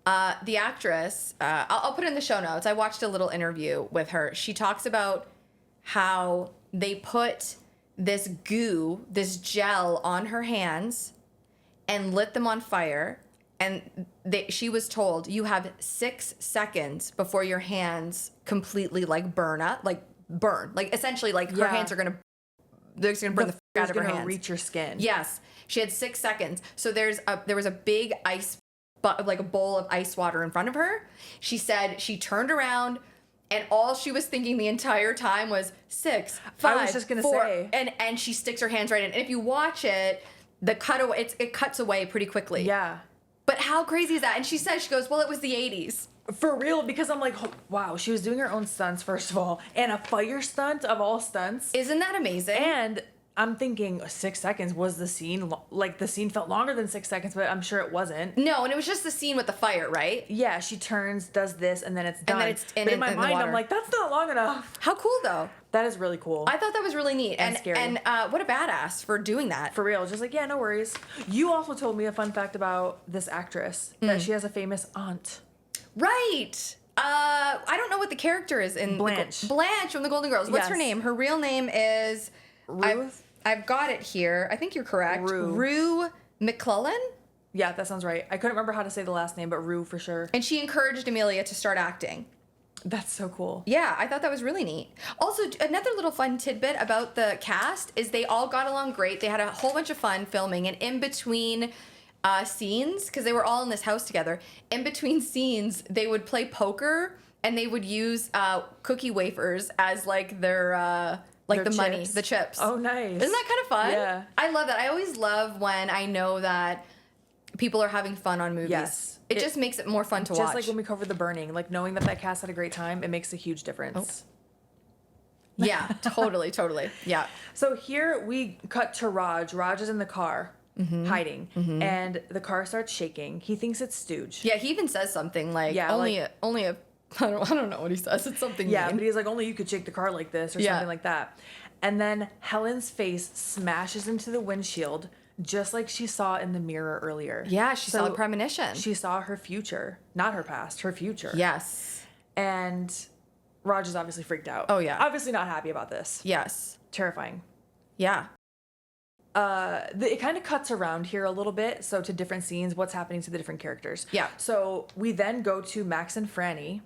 the actress, I'll put it in the show notes. I watched a little interview with her. She talks about how they put this gel on her hands and lit them on fire. and she was told you have 6 seconds before your hands completely like burn, like essentially like her hands are gonna they're just gonna burn the fuck out of her hands. Reach your skin. Yes, she had 6 seconds. So there was a big like a bowl of ice water in front of her. She said she turned around and all she was thinking the entire time was 6, 5, I was just gonna 4, say. and she sticks her hands right in. And if you watch it, the cutaway it cuts away pretty quickly. Yeah. But how crazy is that? And she goes, well, it was the 80s. For real, because I'm like, wow, she was doing her own stunts, first of all, and a fire stunt of all stunts. Isn't that amazing? And I'm thinking 6 seconds was the scene. Like, the scene felt longer than 6 seconds, but I'm sure it wasn't. No, and it was just the scene with the fire, right? Yeah, she turns, does this, and then it's done. And then it's but in my mind, I'm like, that's not long enough. How cool, though. That is really cool. I thought that was really neat. And scary. And what a badass for doing that. For real. Just like, yeah, no worries. You also told me a fun fact about this actress, that she has a famous aunt. Right. I don't know what the character is in Blanche. Blanche from the Golden Girls. What's her Yes. name? Her real name is Ruth? I've got it here. I think you're correct. Rue. Rue McClellan. Yeah, that sounds right. I couldn't remember how to say the last name, but Rue for sure. And she encouraged Amelia to start acting. That's so cool. Yeah, I thought that was really neat. Also, another little fun tidbit about the cast is they all got along great. They had a whole bunch of fun filming, and in between scenes, because they were all in this house together, in between scenes, they would play poker, and they would use cookie wafers as like their Their the money, chips. the chips. Oh, nice. Isn't that kind of fun? Yeah. I love that. I always love when I know that people are having fun on movies. Yes. It just makes it more fun to watch. Just like when we covered The Burning, like knowing that cast had a great time, it makes a huge difference. Yeah, totally. Yeah. So here we cut to Raj. Raj is in the car, hiding, and the car starts shaking. He thinks it's Stooge. Yeah, he even says something like, Yeah, only a I don't know what he says. It's something Yeah, mean. but he's like, only you could shake the car like this or Yeah. something like that. And then Helen's face smashes into the windshield, just like she saw in the mirror earlier. Yeah, she saw So a premonition. She saw her future, not her past, her future. Yes. And Raj is obviously freaked out. Oh, yeah. Obviously not happy about this. Yes. Terrifying. Yeah. It kind of cuts around here a little bit, so to different scenes, what's happening to the different characters. Yeah. So we then go to Max and Franny,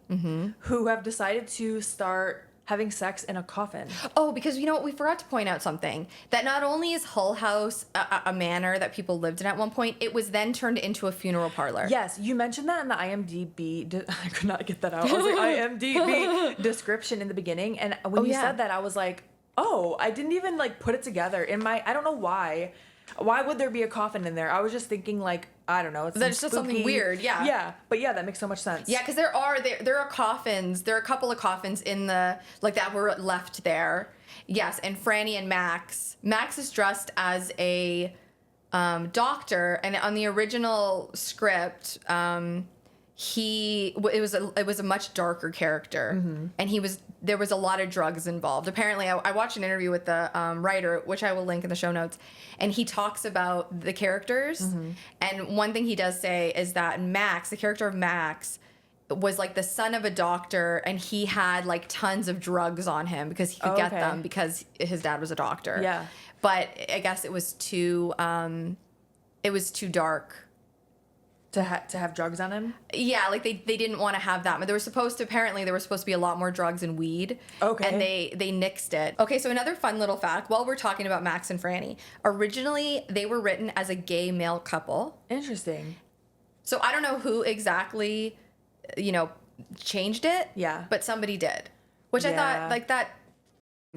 who have decided to start having sex in a coffin. Oh, because you know what? We forgot to point out something. That not only is Hull House a manor that people lived in at one point, it was then turned into a funeral parlor. Yes, you mentioned that in the IMDb. I could not get that out. I was like, IMDb description in the beginning. And when you said that, I was like, oh, I didn't even like put it together in my, I don't know why. Why would there be a coffin in there? I was just thinking like, I don't know. It's That's just something weird, yeah. Yeah, but yeah, that makes so much sense. Yeah, because there are coffins. There are a couple of coffins in the like that were left there. Yes, and Franny and Max. Max is dressed as a doctor, and on the original script, it was a much darker character, and there was a lot of drugs involved. Apparently, I watched an interview with the writer, which I will link in the show notes, and he talks about the characters. And one thing he does say is that Max, the character of Max, was like the son of a doctor, and he had like tons of drugs on him because he could get them because his dad was a doctor. Yeah. But I guess it was too dark. To have drugs on him? Yeah, like they didn't want to have that. But there was supposed to be a lot more drugs and weed. Okay. And they nixed it. Okay, so another fun little fact, while we're talking about Max and Franny, originally they were written as a gay male couple. Interesting. So I don't know who exactly, changed it. Yeah. But somebody did. Which I Yeah. thought, like, that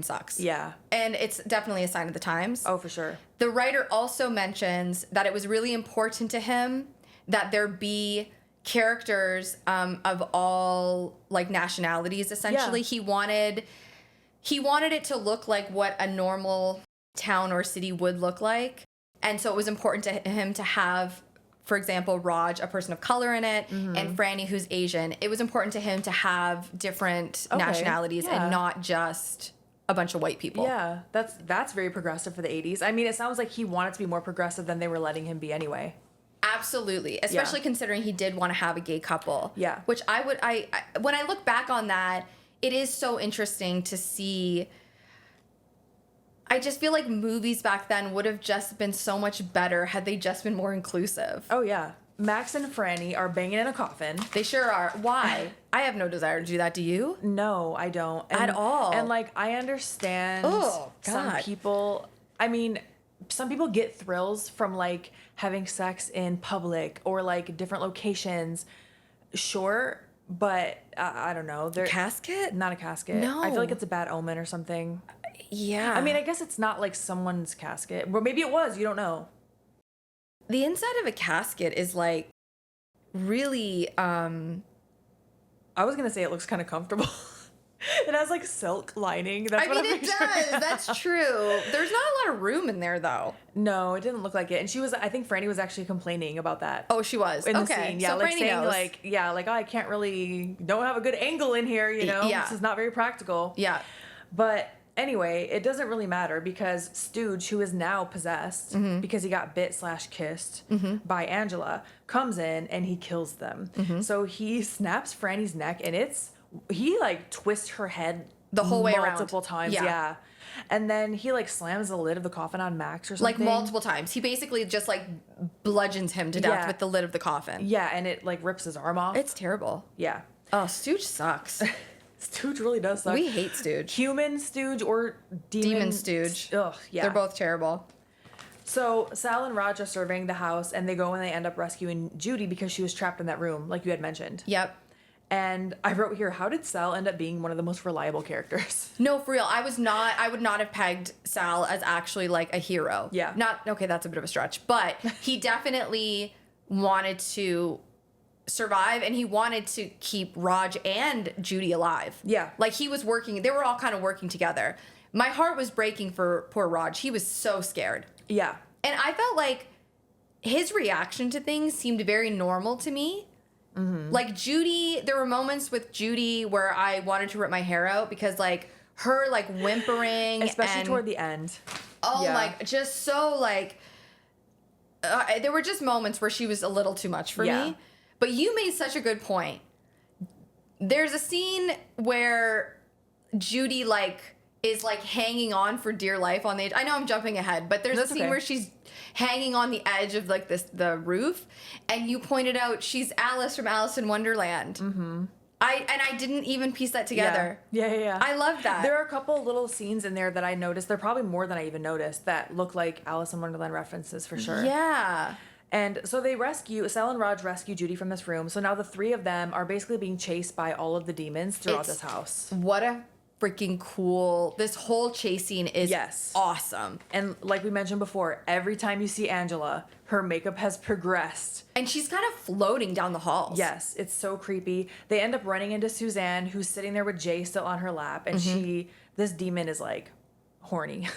sucks. Yeah. And it's definitely a sign of the times. Oh, for sure. The writer also mentions that it was really important to him that there be characters of all like nationalities. Essentially, Yeah. he wanted it to look like what a normal town or city would look like, and so it was important to him to have, for example, Raj, a person of color in it, and Franny, who's Asian. It was important to him to have different nationalities Yeah. and not just a bunch of white people. Yeah, that's very progressive for the 80s. I mean, it sounds like he wanted to be more progressive than they were letting him be anyway. Absolutely, especially considering he did want to have a gay couple. Yeah. Which I when I look back on that, it is so interesting to see. I just feel like movies back then would have just been so much better had they just been more inclusive. Oh, yeah. Max and Franny are banging in a coffin. They sure are. Why? I have no desire to do that. Do you? No, I don't. At all. And like, I understand some God. people, I mean, some people get thrills from like having sex in public or like different locations. Sure, but I don't know. Casket? Not a casket. No. I feel like it's a bad omen or something. Yeah. I mean, I guess it's not like someone's casket. Or maybe it was. You don't know. the inside of a casket is like really I was gonna say it looks kind of comfortable. It has like silk lining. That's what I'm it does. That's true. There's not a lot of room in there though. No, it didn't look like it. And she was, I think Franny was actually complaining about that. Oh, she was. In the Okay. scene. Yeah, So like Franny saying knows. like, yeah, like, oh, I can't really, don't have a good angle in here, you know? Yeah. This is not very practical. Yeah. But anyway, it doesn't really matter because Stooge, who is now possessed because he got bit/kissed by Angela, comes in and he kills them. So he snaps Franny's neck and he like twists her head The whole way around. multiple times. Yeah. Yeah. And then he like slams the lid of the coffin on Max or something. Like multiple times. He basically just like bludgeons him to death Yeah. with the lid of the coffin. Yeah, and it like rips his arm off. It's terrible. Yeah. Oh, Stooge sucks. Stooge really does suck. We hate Stooge. Human Stooge or Demon Stooge. Ugh, yeah. They're both terrible. So Sal and Raj are surveying the house, and they go and they end up rescuing Judy because she was trapped in that room, like you had mentioned. Yep. And I wrote here, how did Sal end up being one of the most reliable characters? No, for real. I would not have pegged Sal as actually like a hero. Yeah. Okay, that's a bit of a stretch. But he definitely wanted to survive and he wanted to keep Raj and Judy alive. Yeah. Like he was working, they were all kind of working together. My heart was breaking for poor Raj. He was so scared. Yeah. And I felt like his reaction to things seemed very normal to me. Like Judy, there were moments with Judy where I wanted to rip my hair out because like her like whimpering, Especially and, toward the end. oh, Yeah. like just so like there were just moments where she was a little too much for Yeah. me. But you made such a good point. There's a scene where Judy like is like hanging on for dear life on the edge. I know I'm jumping ahead, but there's That's a scene okay. where she's hanging on the edge of like the roof, and you pointed out she's Alice from Alice in Wonderland. Mm-hmm. I didn't even piece that together. Yeah. I love that. There are a couple little scenes in there that I noticed. There are probably more than I even noticed that look like Alice in Wonderland references for sure. Yeah. And so Sal and Raj rescue Judy from this room. So now the three of them are basically being chased by all of the demons throughout this house. What a freaking cool. This whole chase scene is Yes. awesome. And like we mentioned before, every time you see Angela, her makeup has progressed. And she's kind of floating down the halls. Yes, it's so creepy. They end up running into Suzanne, who's sitting there with Jay still on her lap. And this demon is like horny.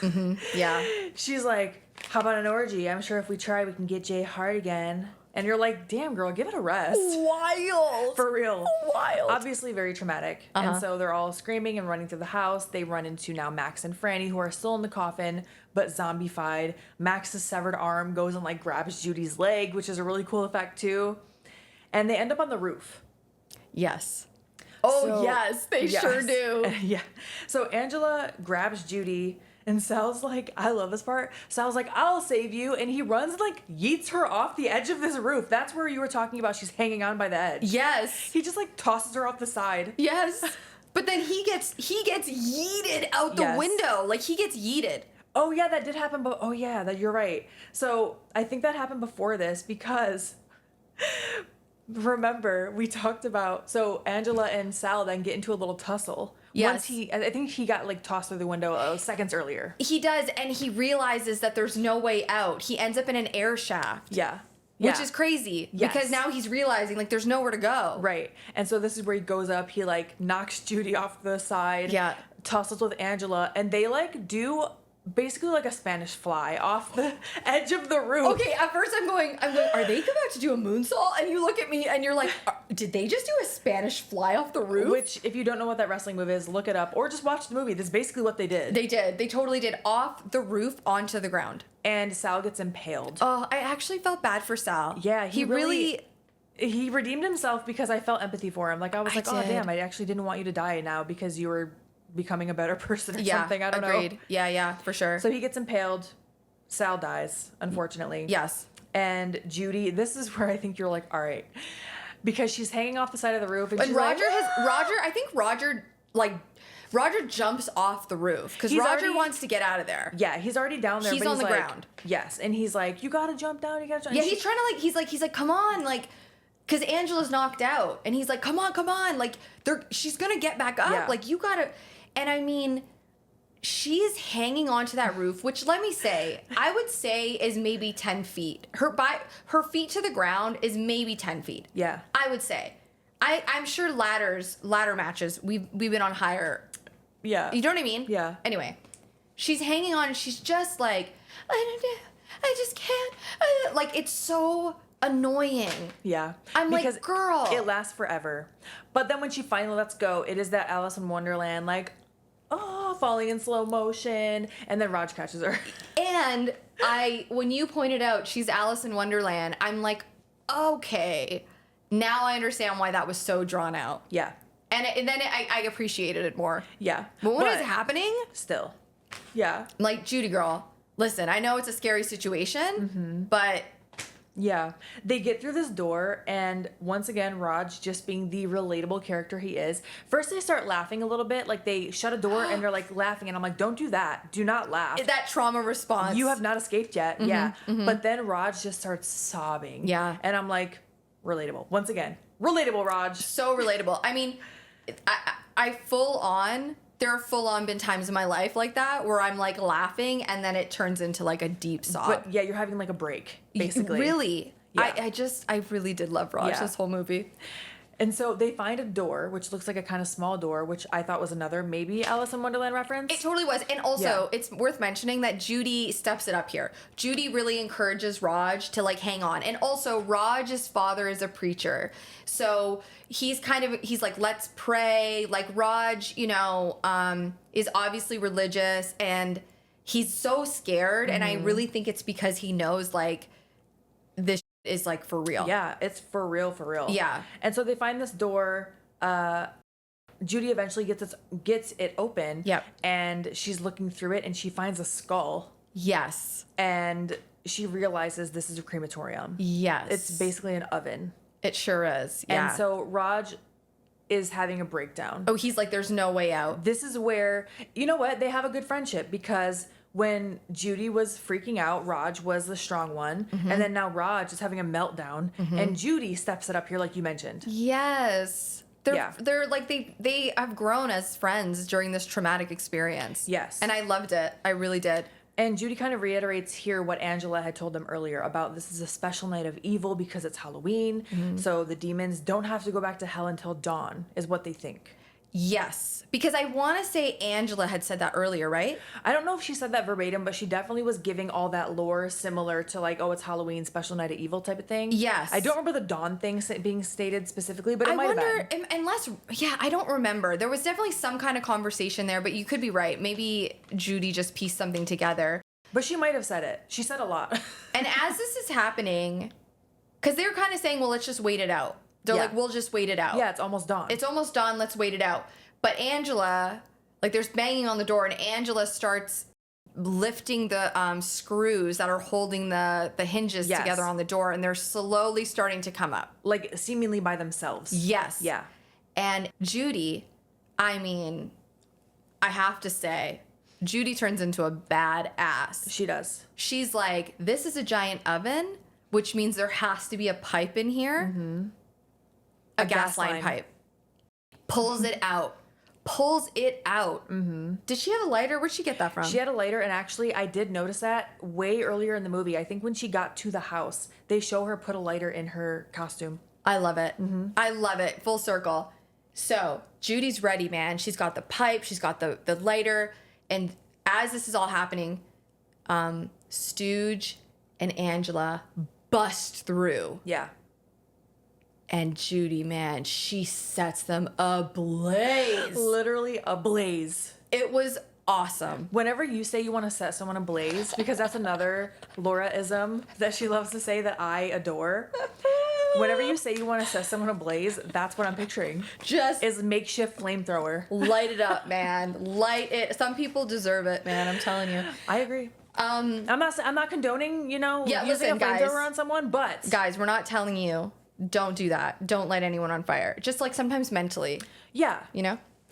Yeah. She's like, how about an orgy? I'm sure if we try, we can get Jay hard again. And you're like, damn, girl, give it a rest. Wild. For real. Wild. Obviously very traumatic. And so they're all screaming and running through the house. They run into now Max and Franny, who are still in the coffin, but zombified. Max's severed arm goes and like grabs Judy's leg, which is a really cool effect too. And they end up on the roof. Yes. Oh, So- yes, they sure do. Yeah. So Angela grabs Judy and Sal's like, I love this part. Sal's like, I'll save you. And he runs and like yeets her off the edge of this roof. That's where you were talking about she's hanging on by the edge. Yes. He just like tosses her off the side. Yes. But then he gets yeeted out the Yes. window. Like he gets yeeted. Oh yeah, that did happen. But oh yeah, that you're right. So I think that happened before this because remember we talked about, so Angela and Sal then get into a little tussle. Yes. I think he got like tossed through the window seconds earlier. He does, and he realizes that there's no way out. He ends up in an air shaft. Yeah. Which Yeah. is crazy. Yes. Because now he's realizing like there's nowhere to go. Right. And so this is where he goes up. He like knocks Judy off the side. Yeah. Tussles with Angela. And they like do basically like a Spanish fly off the edge of the roof. Okay, at first I'm going, are they about to do a moonsault? And you look at me and you're like, did they just do a Spanish fly off the roof? Which, if you don't know what that wrestling move is, look it up or just watch the movie. That's basically what they did. They did. They totally did. Off the roof onto the ground. And Sal gets impaled. Oh, I actually felt bad for Sal. Yeah, he really he redeemed himself because I felt empathy for him. Like I was I like, oh did. damn, I actually didn't want you to die now because you were becoming a better person or something. I don't know. agreed. Yeah, for sure. So he gets impaled. Sal dies, unfortunately. yes. And Judy, this is where I think you're like, all right. Because she's hanging off the side of the roof. And she's I think Roger jumps off the roof because Roger wants to get out of there. Yeah, he's already down there. He's on the ground. Yes, and he's like, you gotta jump down. You gotta jump. Yeah, he's trying to he's like, come on, like, because Angela's knocked out, and he's like, come on, like, she's gonna get back up, like, you gotta, and I mean, she's hanging onto that roof, which let me say, I would say is maybe 10 feet. Her feet to the ground is maybe 10 feet. Yeah, I would say. I'm sure ladder matches, we've been on higher. Yeah. You know what I mean? Yeah. Anyway, she's hanging on and she's just like, I just can't. Like, it's so annoying. Yeah. I'm like, girl. It lasts forever. But then when she finally lets go, it is that Alice in Wonderland, like, falling in slow motion. And then Raj catches her. And when you pointed out she's Alice in Wonderland, I'm like, okay. Now I understand why that was so drawn out. Yeah. And then I appreciated it more. Yeah. But what is happening? Still. Yeah. Like, Judy girl, listen, I know it's a scary situation, but... Yeah. They get through this door, and once again, Raj, just being the relatable character he is. First, they start laughing a little bit. Like, they shut a door, and they're, like, laughing. And I'm like, don't do that. Do not laugh. That trauma response. You have not escaped yet. Yeah. But then Raj just starts sobbing. Yeah. And I'm like, relatable. Once again, relatable, Raj. So relatable. I mean... there are full on been times in my life like that where I'm like laughing and then it turns into like a deep sob. But yeah, you're having like a break, basically. Really? Yeah. I really did love Raj this whole movie. And so they find a door, which looks like a kind of small door, which I thought was another maybe Alice in Wonderland reference. It totally was. And also, it's worth mentioning that Judy steps it up here. Judy really encourages Raj to, like, hang on. And also, Raj's father is a preacher. So he's like, let's pray. Like, Raj, you know, is obviously religious. And he's so scared. And I really think it's because he knows, like, this is like for real. Yeah, it's for real. Yeah. And so they find this door. Judy eventually gets it open. Yep. And she's looking through it and she finds a skull. Yes. And she realizes this is a crematorium. Yes. It's basically an oven. It sure is. Yeah. And so Raj is having a breakdown. Oh, he's like, there's no way out. This is where, you know what? They have a good friendship because when Judy was freaking out, Raj was the strong one. And then now Raj is having a meltdown. And Judy steps it up here like you mentioned. Yes. They're like, they have grown as friends during this traumatic experience. Yes. And I loved it. I really did. And Judy kind of reiterates here what Angela had told them earlier about this is a special night of evil because it's Halloween. So the demons don't have to go back to hell until dawn, is what they think. Yes, because I want to say Angela had said that earlier, right? I don't know if she said that verbatim, but she definitely was giving all that lore similar to like, oh, it's Halloween, special night of evil type of thing. Yes. I don't remember the dawn thing being stated specifically, but it might have been. I don't remember. There was definitely some kind of conversation there, but you could be right. Maybe Judy just pieced something together. But she might have said it. She said a lot. And as this is happening, because they're kind of saying, well, let's just wait it out. They're like, we'll just wait it out. Yeah, it's almost dawn. It's almost dawn. Let's wait it out. But Angela, like, there's banging on the door, and Angela starts lifting the screws that are holding the hinges together on the door, and they're slowly starting to come up. Like, seemingly by themselves. Yes. Yeah. And Judy, I mean, I have to say, Judy turns into a badass. She does. She's like, this is a giant oven, which means there has to be a pipe in here. A gas line pipe. Pulls it out. Did she have a lighter? Where'd she get that from? She had a lighter, and actually, I did notice that way earlier in the movie. I think when she got to the house, they show her put a lighter in her costume. I love it. I love it. Full circle. So, Judy's ready, man. She's got the pipe. She's got the lighter. And as this is all happening, Stooge and Angela bust through. Yeah. And Judy, man, she sets them ablaze. Literally ablaze. It was awesome. Whenever you say you want to set someone ablaze, because that's another Laura-ism that she loves to say that I adore. Whenever you say you want to set someone ablaze, that's what I'm picturing. Is makeshift flamethrower. Light it up, man. Light it. Some people deserve it, man. I'm telling you. I agree. I'm not condoning, using Yeah, a listen, guys. flamethrower on someone, but Guys, we're not telling you, don't do that. Don't light anyone on fire. Just like sometimes mentally, yeah.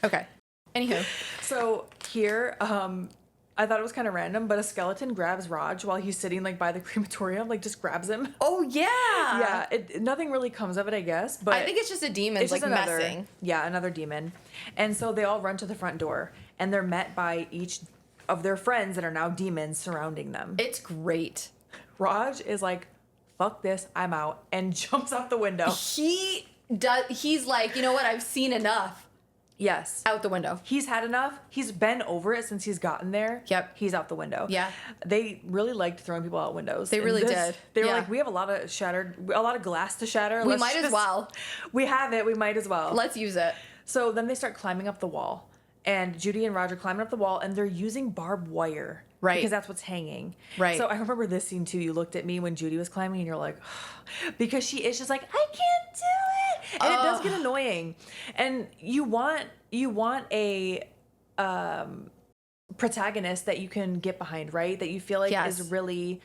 Okay. Anywho. So here, I thought it was kind of random, but a skeleton grabs Raj while he's sitting like by the crematorium, like just grabs him. Oh yeah. Yeah, nothing really comes of it, I guess. But I think it's just a demon like messing. Yeah, another demon. And so they all run to the front door, and they're met by each of their friends that are now demons surrounding them. It's great. Raj is like, "Fuck this, I'm out," and jumps out the window. He's like, you know what? I've seen enough. Yes. Out the window. He's had enough. He's been over it since he's gotten there. Yep. He's out the window. Yeah. They really liked throwing people out windows. They really did. They were Yeah. like, we have a lot of glass to shatter. We might as well. We have it. We might as well. Let's use it. So then they start climbing up the wall. And Judy and Roger climbing up the wall, and they're using barbed wire. Right. Because that's what's hanging. Right. So I remember this scene too. You looked at me when Judy was climbing, and you're like, because she is just like, I can't do it. And it does get annoying. And you want a protagonist that you can get behind, right? That you feel like Yes. is really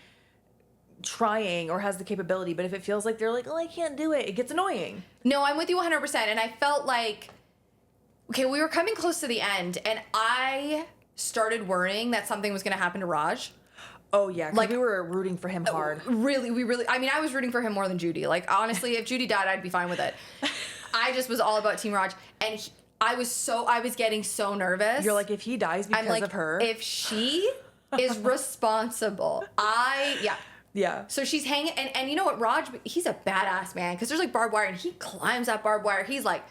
trying or has the capability. But if it feels like they're like, oh, I can't do it, it gets annoying. No, I'm with you 100%. And I felt like, okay, we were coming close to the end, and I started worrying that something was going to happen to Raj. Oh, yeah. Like, Like- we were rooting for him hard. I mean, I was rooting for him more than Judy. Like, honestly, if Judy died, I'd be fine with it. I just was all about Team Raj. And I was getting so nervous. You're like, if he dies because I'm like, of her. if she is responsible, Yeah. So she's hanging, and you know what, Raj, he's a badass man, because there's like barbed wire, and he climbs that barbed wire. He's like,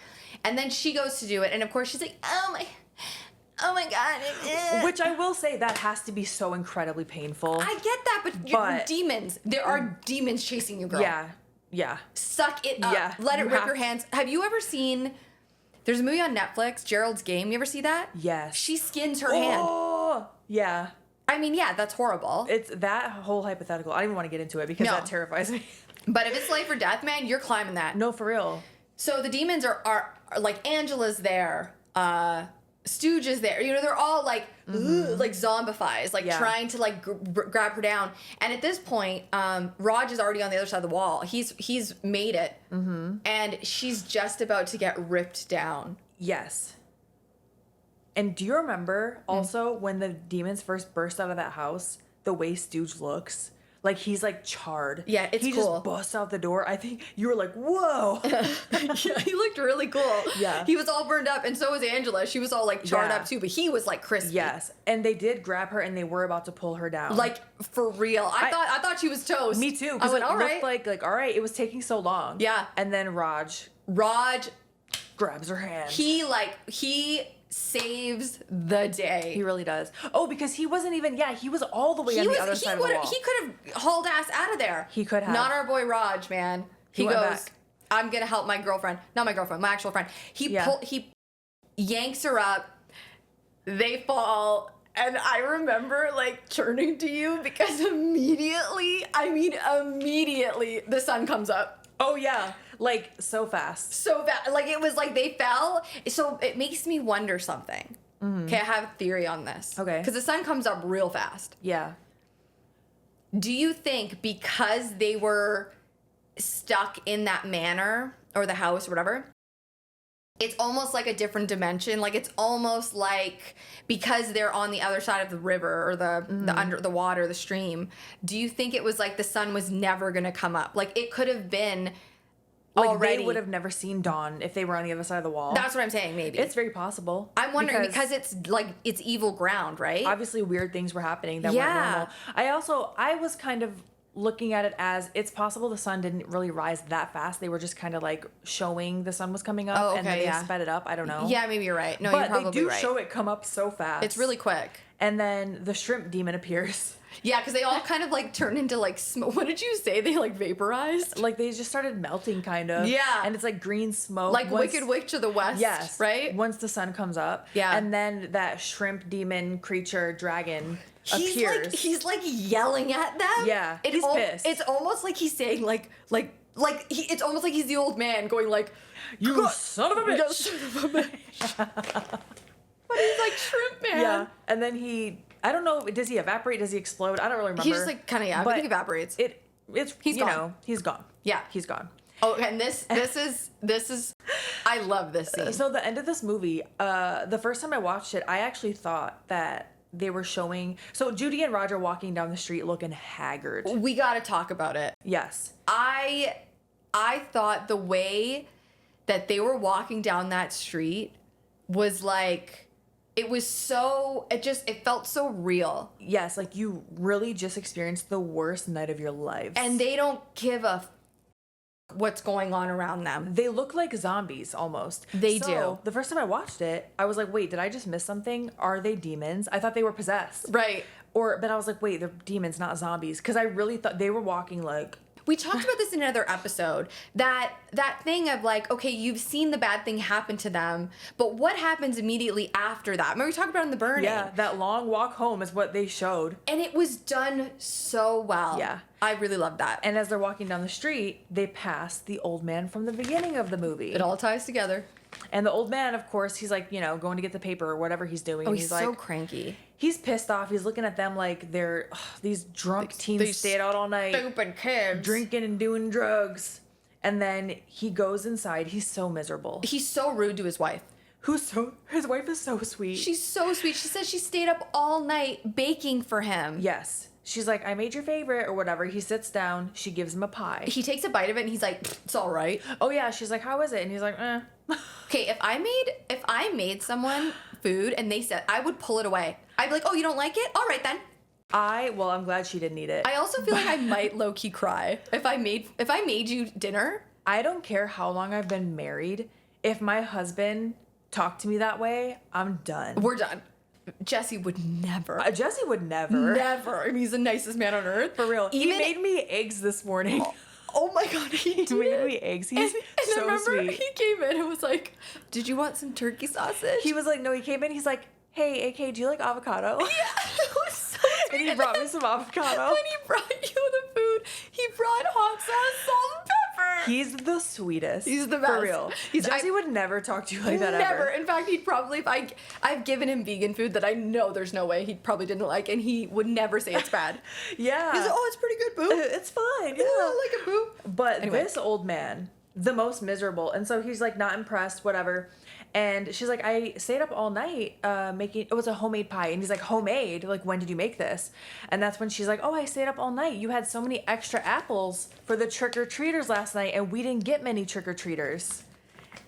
and then she goes to do it, and of course she's like, oh my god. Which I will say, that has to be so incredibly painful. I get that, but you're demons. There are demons chasing you, girl. Yeah. Yeah. Suck it up. Yeah, Let it you rip have your hands. Have you ever seen, there's a movie on Netflix, Gerald's Game. You ever see that? Yes. She skins her hand. Oh, yeah. I mean, yeah, that's horrible. It's that whole hypothetical. I don't even want to get into it because No. that terrifies me. But if it's life or death, man, you're climbing that. No, for real. So the demons are like, Angela's there, Stooge is there. They're all like, like zombifies, like trying to like grab her down. And at this point, Raj is already on the other side of the wall. He's made it, and she's just about to get ripped down. Yes. And do you remember also when the demons first burst out of that house, the way Stooge looks? Like, he's like charred. Yeah, it's he cool. He just busts out the door. I think you were like, whoa. Yeah, he looked really cool. Yeah. He was all burned up, and so was Angela. She was all like charred up too, but he was like crispy. Yes. And they did grab her, and they were about to pull her down. Like, for real. I thought she was toast. Me too. I Because went, it all looked right. like, all right, it was taking so long. Yeah. And then Raj grabs her hand. He saves the day. He really does. Oh, because he wasn't even, he was all the way on the other side of the wall. He could have hauled ass out of there. He could have. Not our boy Raj, man. He went goes, back. I'm going to help my girlfriend. Not my girlfriend, my actual friend. He yanks her up. They fall. And I remember like turning to you because immediately, the sun comes up. Oh, yeah. Like, so fast. So bad. Like, it was like they fell. So it makes me wonder something. Okay, I have a theory on this. Okay. Because the sun comes up real fast. Yeah. Do you think because they were stuck in that manor or the house or whatever, it's almost like a different dimension? Like, it's almost like because they're on the other side of the river or the under the water, the stream. Do you think it was like the sun was never going to come up? Like, it could have been Like, already. they would have never seen dawn if they were on the other side of the wall. That's what I'm saying, maybe. It's very possible. I'm wondering because it's like, it's evil ground, right? Obviously, weird things were happening that weren't normal. I was kind of looking at it as it's possible the sun didn't really rise that fast. They were just kind of like showing the sun was coming up, and then they sped it up. I don't know. Yeah, maybe you're right. No, but you're probably they do right. show it come up so fast. It's really quick. And then the shrimp demon appears. Yeah, because they all kind of like turn into like smoke. What did you say? They like vaporized? Like, they just started melting, kind of. Yeah. And it's like green smoke. Like Wicked Witch to the west. Yes. Right? Once the sun comes up. Yeah. And then that shrimp demon creature dragon appears. He's like yelling at them. Yeah, he's pissed. It's almost like he's saying it's almost like he's the old man going like, You son of a bitch. Son of a bitch. But he's like, shrimp man. Yeah. And then he I don't know. Does he evaporate? Does he explode? I don't really remember. He just like kind of, yeah, I think evaporates. He's gone. He's gone. Yeah. He's gone. Oh, and this is, I love this scene. So the end of this movie, the first time I watched it, I actually thought that they were showing, so Judy and Roger walking down the street looking haggard. We got to talk about it. Yes. I thought the way that they were walking down that street was like, it felt so real. Yes, like you really just experienced the worst night of your lives. And they don't give a what's going on around them. They look like zombies almost. They do. The first time I watched it, I was like, wait, did I just miss something? Are they demons? I thought they were possessed. Right. But I was like, wait, they're demons, not zombies. Because I really thought they were walking like... We talked about this in another episode, that thing of like, okay, you've seen the bad thing happen to them, but what happens immediately after that? Remember we talked about in The Burning? Yeah, that long walk home is what they showed. And it was done so well. Yeah. I really loved that. And as they're walking down the street, they pass the old man from the beginning of the movie. It all ties together. And the old man, of course, he's like, going to get the paper or whatever he's doing. Oh, and he's like, so cranky. He's pissed off. He's looking at them like they're these drunk teens stayed out all night. Stupid kids. Drinking and doing drugs. And then he goes inside. He's so miserable. He's so rude to his wife. His wife is so sweet. She's so sweet. She says she stayed up all night baking for him. Yes. She's like, I made your favorite or whatever. He sits down. She gives him a pie. He takes a bite of it and he's like, it's all right. Oh yeah. She's like, how is it? And he's like, eh. Okay, if I made someone food and they said, I would pull it away. I'd be like, oh, you don't like it? All right then. Well, I'm glad she didn't eat it. I also feel like I might low key cry if I made you dinner. I don't care how long I've been married. If my husband talked to me that way, I'm done. We're done. Jesse would never. Jesse would never. Never. I mean, he's the nicest man on earth. For real. He made me eggs this morning. Oh my God, he made me eggs. He's so I remember sweet. He came in and was like, did you want some turkey sausage? He was like, no, he came in. He's like, hey, AK, do you like avocado? Yeah, it was so And he brought me some avocado. When he brought you the food, he brought hot sauce, salt, and pepper. He's the sweetest. He's the best. For real. Jesse would never talk to you like that ever. Never. In fact, he'd probably, if I've given him vegan food that I know there's no way he probably didn't like, and he would never say it's bad. Yeah. He's like, oh, it's pretty good, boo. It's fine. Yeah. I like it, boo. But Anyway. this old man, the most miserable. And so he's like not impressed, whatever. And she's like, I stayed up all night it was a homemade pie. And he's like, homemade? Like, when did you make this? And that's when she's like, oh, I stayed up all night. You had so many extra apples for the trick-or-treaters last night, and we didn't get many trick-or-treaters.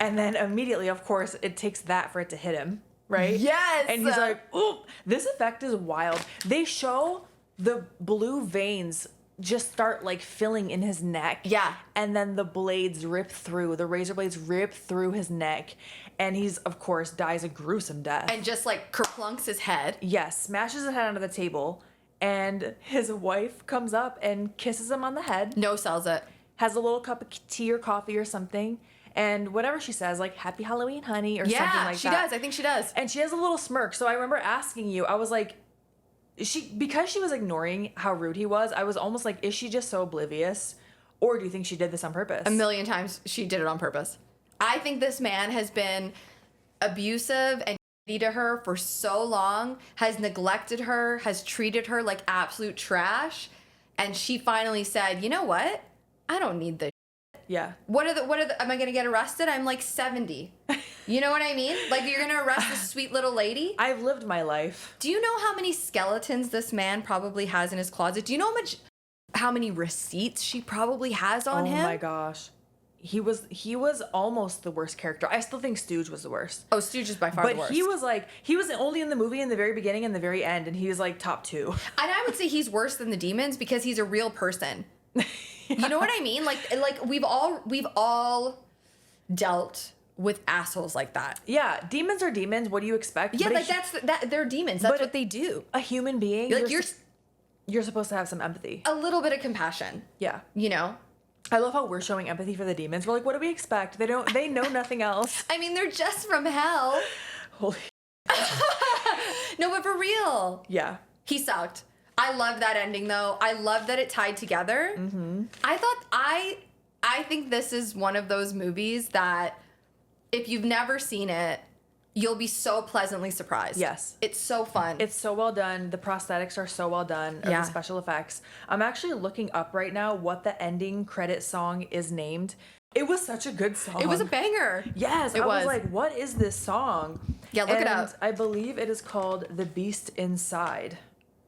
And then immediately, of course, it takes that for it to hit him, right? Yes! And he's like, ooh, this effect is wild. They show the blue veins just start like filling in his neck. Yeah. And then the razor blades rip through his neck. And he's, of course, dies a gruesome death. And just like kerplunks his head. Yes, smashes his head onto the table. And his wife comes up and kisses him on the head. No sells it. Has a little cup of tea or coffee or something. And whatever she says, like, Happy Halloween, honey, or something like that. Yeah, she does. I think she does. And she has a little smirk. So I remember asking you, I was like, because she was ignoring how rude he was, I was almost like, is she just so oblivious? Or do you think she did this on purpose? A million times she did it on purpose. I think this man has been abusive and shitty to her for so long, has neglected her, has treated her like absolute trash. And she finally said, you know what? I don't need this. Yeah. Am I going to get arrested? I'm like 70. You know what I mean? Like, you're going to arrest this sweet little lady? I've lived my life. Do you know how many skeletons this man probably has in his closet? Do you know how many receipts she probably has on him? Oh my gosh. He was almost the worst character. I still think Stooge was the worst. Oh, Stooge is by far the worst. But he was only in the movie in the very beginning and the very end, and he was like top 2. And I would say he's worse than the demons because he's a real person. You know what I mean? Like we've all dealt with assholes like that. Yeah, demons are demons. What do you expect? Yeah, but like they're demons. That's what they do. A human being, Like you're supposed to have some empathy. A little bit of compassion. Yeah. You know? I love how we're showing empathy for the demons. We're like, what do we expect? They know nothing else. I mean, they're just from hell. Holy. No, but for real. Yeah. He sucked. I love that ending though. I love that it tied together. Mm-hmm. I think this is one of those movies that if you've never seen it, you'll be so pleasantly surprised. Yes. It's so fun. It's so well done. The prosthetics are so well done. Or Yeah. the special effects. I'm actually looking up right now what the ending credit song is named. It was such a good song. It was a banger. Yes. I was like, what is this song? Yeah, look it up. I believe it is called The Beast Inside.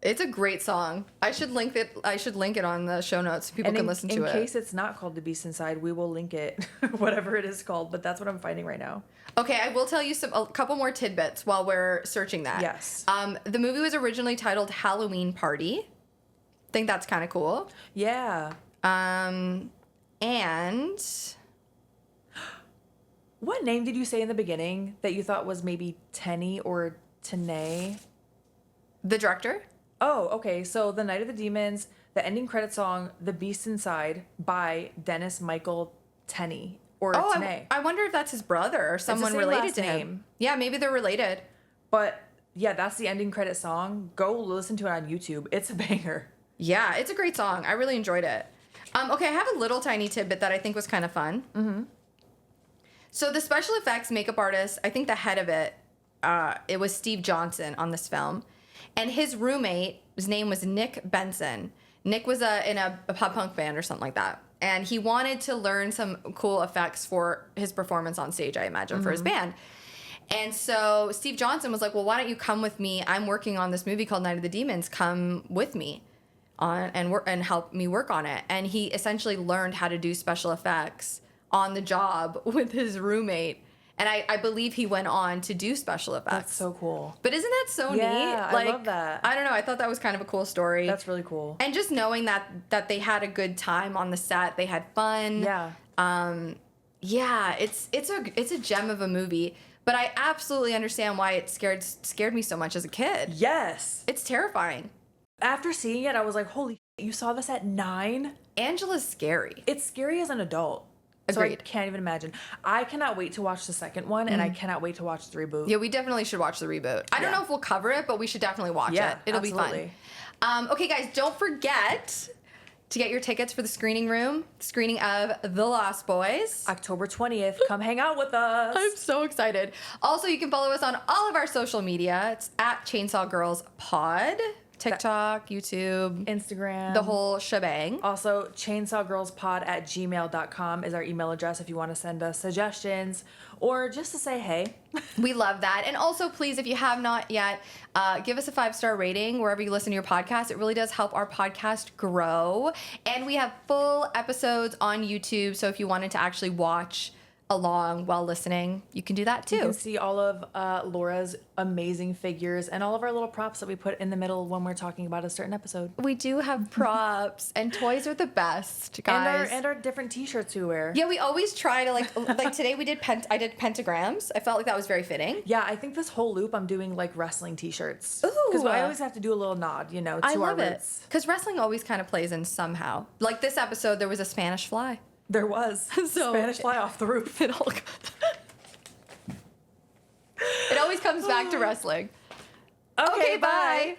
It's a great song. I should link it on the show notes so people can listen to it. In case it's not called The Beast Inside, we will link it, whatever it is called. But that's what I'm finding right now. Okay, I will tell you a couple more tidbits while we're searching that. Yes. The movie was originally titled Halloween Party. Think that's kind of cool. Yeah. And what name did you say in the beginning that you thought was maybe Tenny or Tanae? the director? Oh, okay. So The Night of the Demons, the ending credit song, The Beast Inside by Dennis Michael Tenney or Tanae. I wonder if that's his brother or someone same related last to him. name. Yeah, maybe they're related. But yeah, that's the ending credit song. Go listen to it on YouTube. It's a banger. Yeah, it's a great song. I really enjoyed it. Okay, I have a little tiny tidbit that I think was kind of fun. Mm-hmm. So the special effects makeup artist, I think the head of it was Steve Johnson on this film. And his roommate, his name was Nick Benson. Nick was in a pop punk band or something like that. And he wanted to learn some cool effects for his performance on stage, I imagine, for his band. And so Steve Johnson was like, well, why don't you come with me? I'm working on this movie called Night of the Demons. Come with me and help me work on it. And he essentially learned how to do special effects on the job with his roommate. And I believe he went on to do special effects. That's so cool. But isn't that so neat? Yeah, I love that. I don't know. I thought that was kind of a cool story. That's really cool. And just knowing that they had a good time on the set, they had fun. Yeah. Yeah, it's a gem of a movie. But I absolutely understand why it scared me so much as a kid. Yes. It's terrifying. After seeing it, I was like, holy shit, you saw this at 9? Angela's scary. It's scary as an adult. So I Agreed. can't even imagine. I cannot wait to watch the second one, and I cannot wait to watch the reboot. Yeah, we definitely should watch the reboot. I don't know if we'll cover it, but we should definitely watch it. It'll be absolutely. fun. Okay, guys, don't forget to get your tickets for the screening of The Lost Boys. October 20th, come hang out with us. I'm so excited. Also, you can follow us on all of our social media. It's at Chainsaw Girls Pod, TikTok, YouTube, Instagram. the whole shebang. Also, chainsawgirlspod@gmail.com is our email address if you want to send us suggestions or just to say hey. We love that. And also, please, if you have not yet, give us a 5-star rating wherever you listen to your podcast. It really does help our podcast grow. And we have full episodes on YouTube. So if you wanted to actually watch along while listening, you can do that too. You can see all of Laura's amazing figures and all of our little props that we put in the middle when we're talking about a certain episode. We do have props, and toys are the best, guys. And our different t-shirts we wear. Yeah, we always try to like today we did I did pentagrams. I felt like that was very fitting. Yeah, I think this whole loop I'm doing like wrestling t-shirts. Ooh. Because I always have to do a little nod, to I our love it. roots. Because wrestling always kind of plays in somehow. Like this episode, there was a Spanish fly. There was. So- Spanish fly off the roof. It always comes back to wrestling. Okay, bye.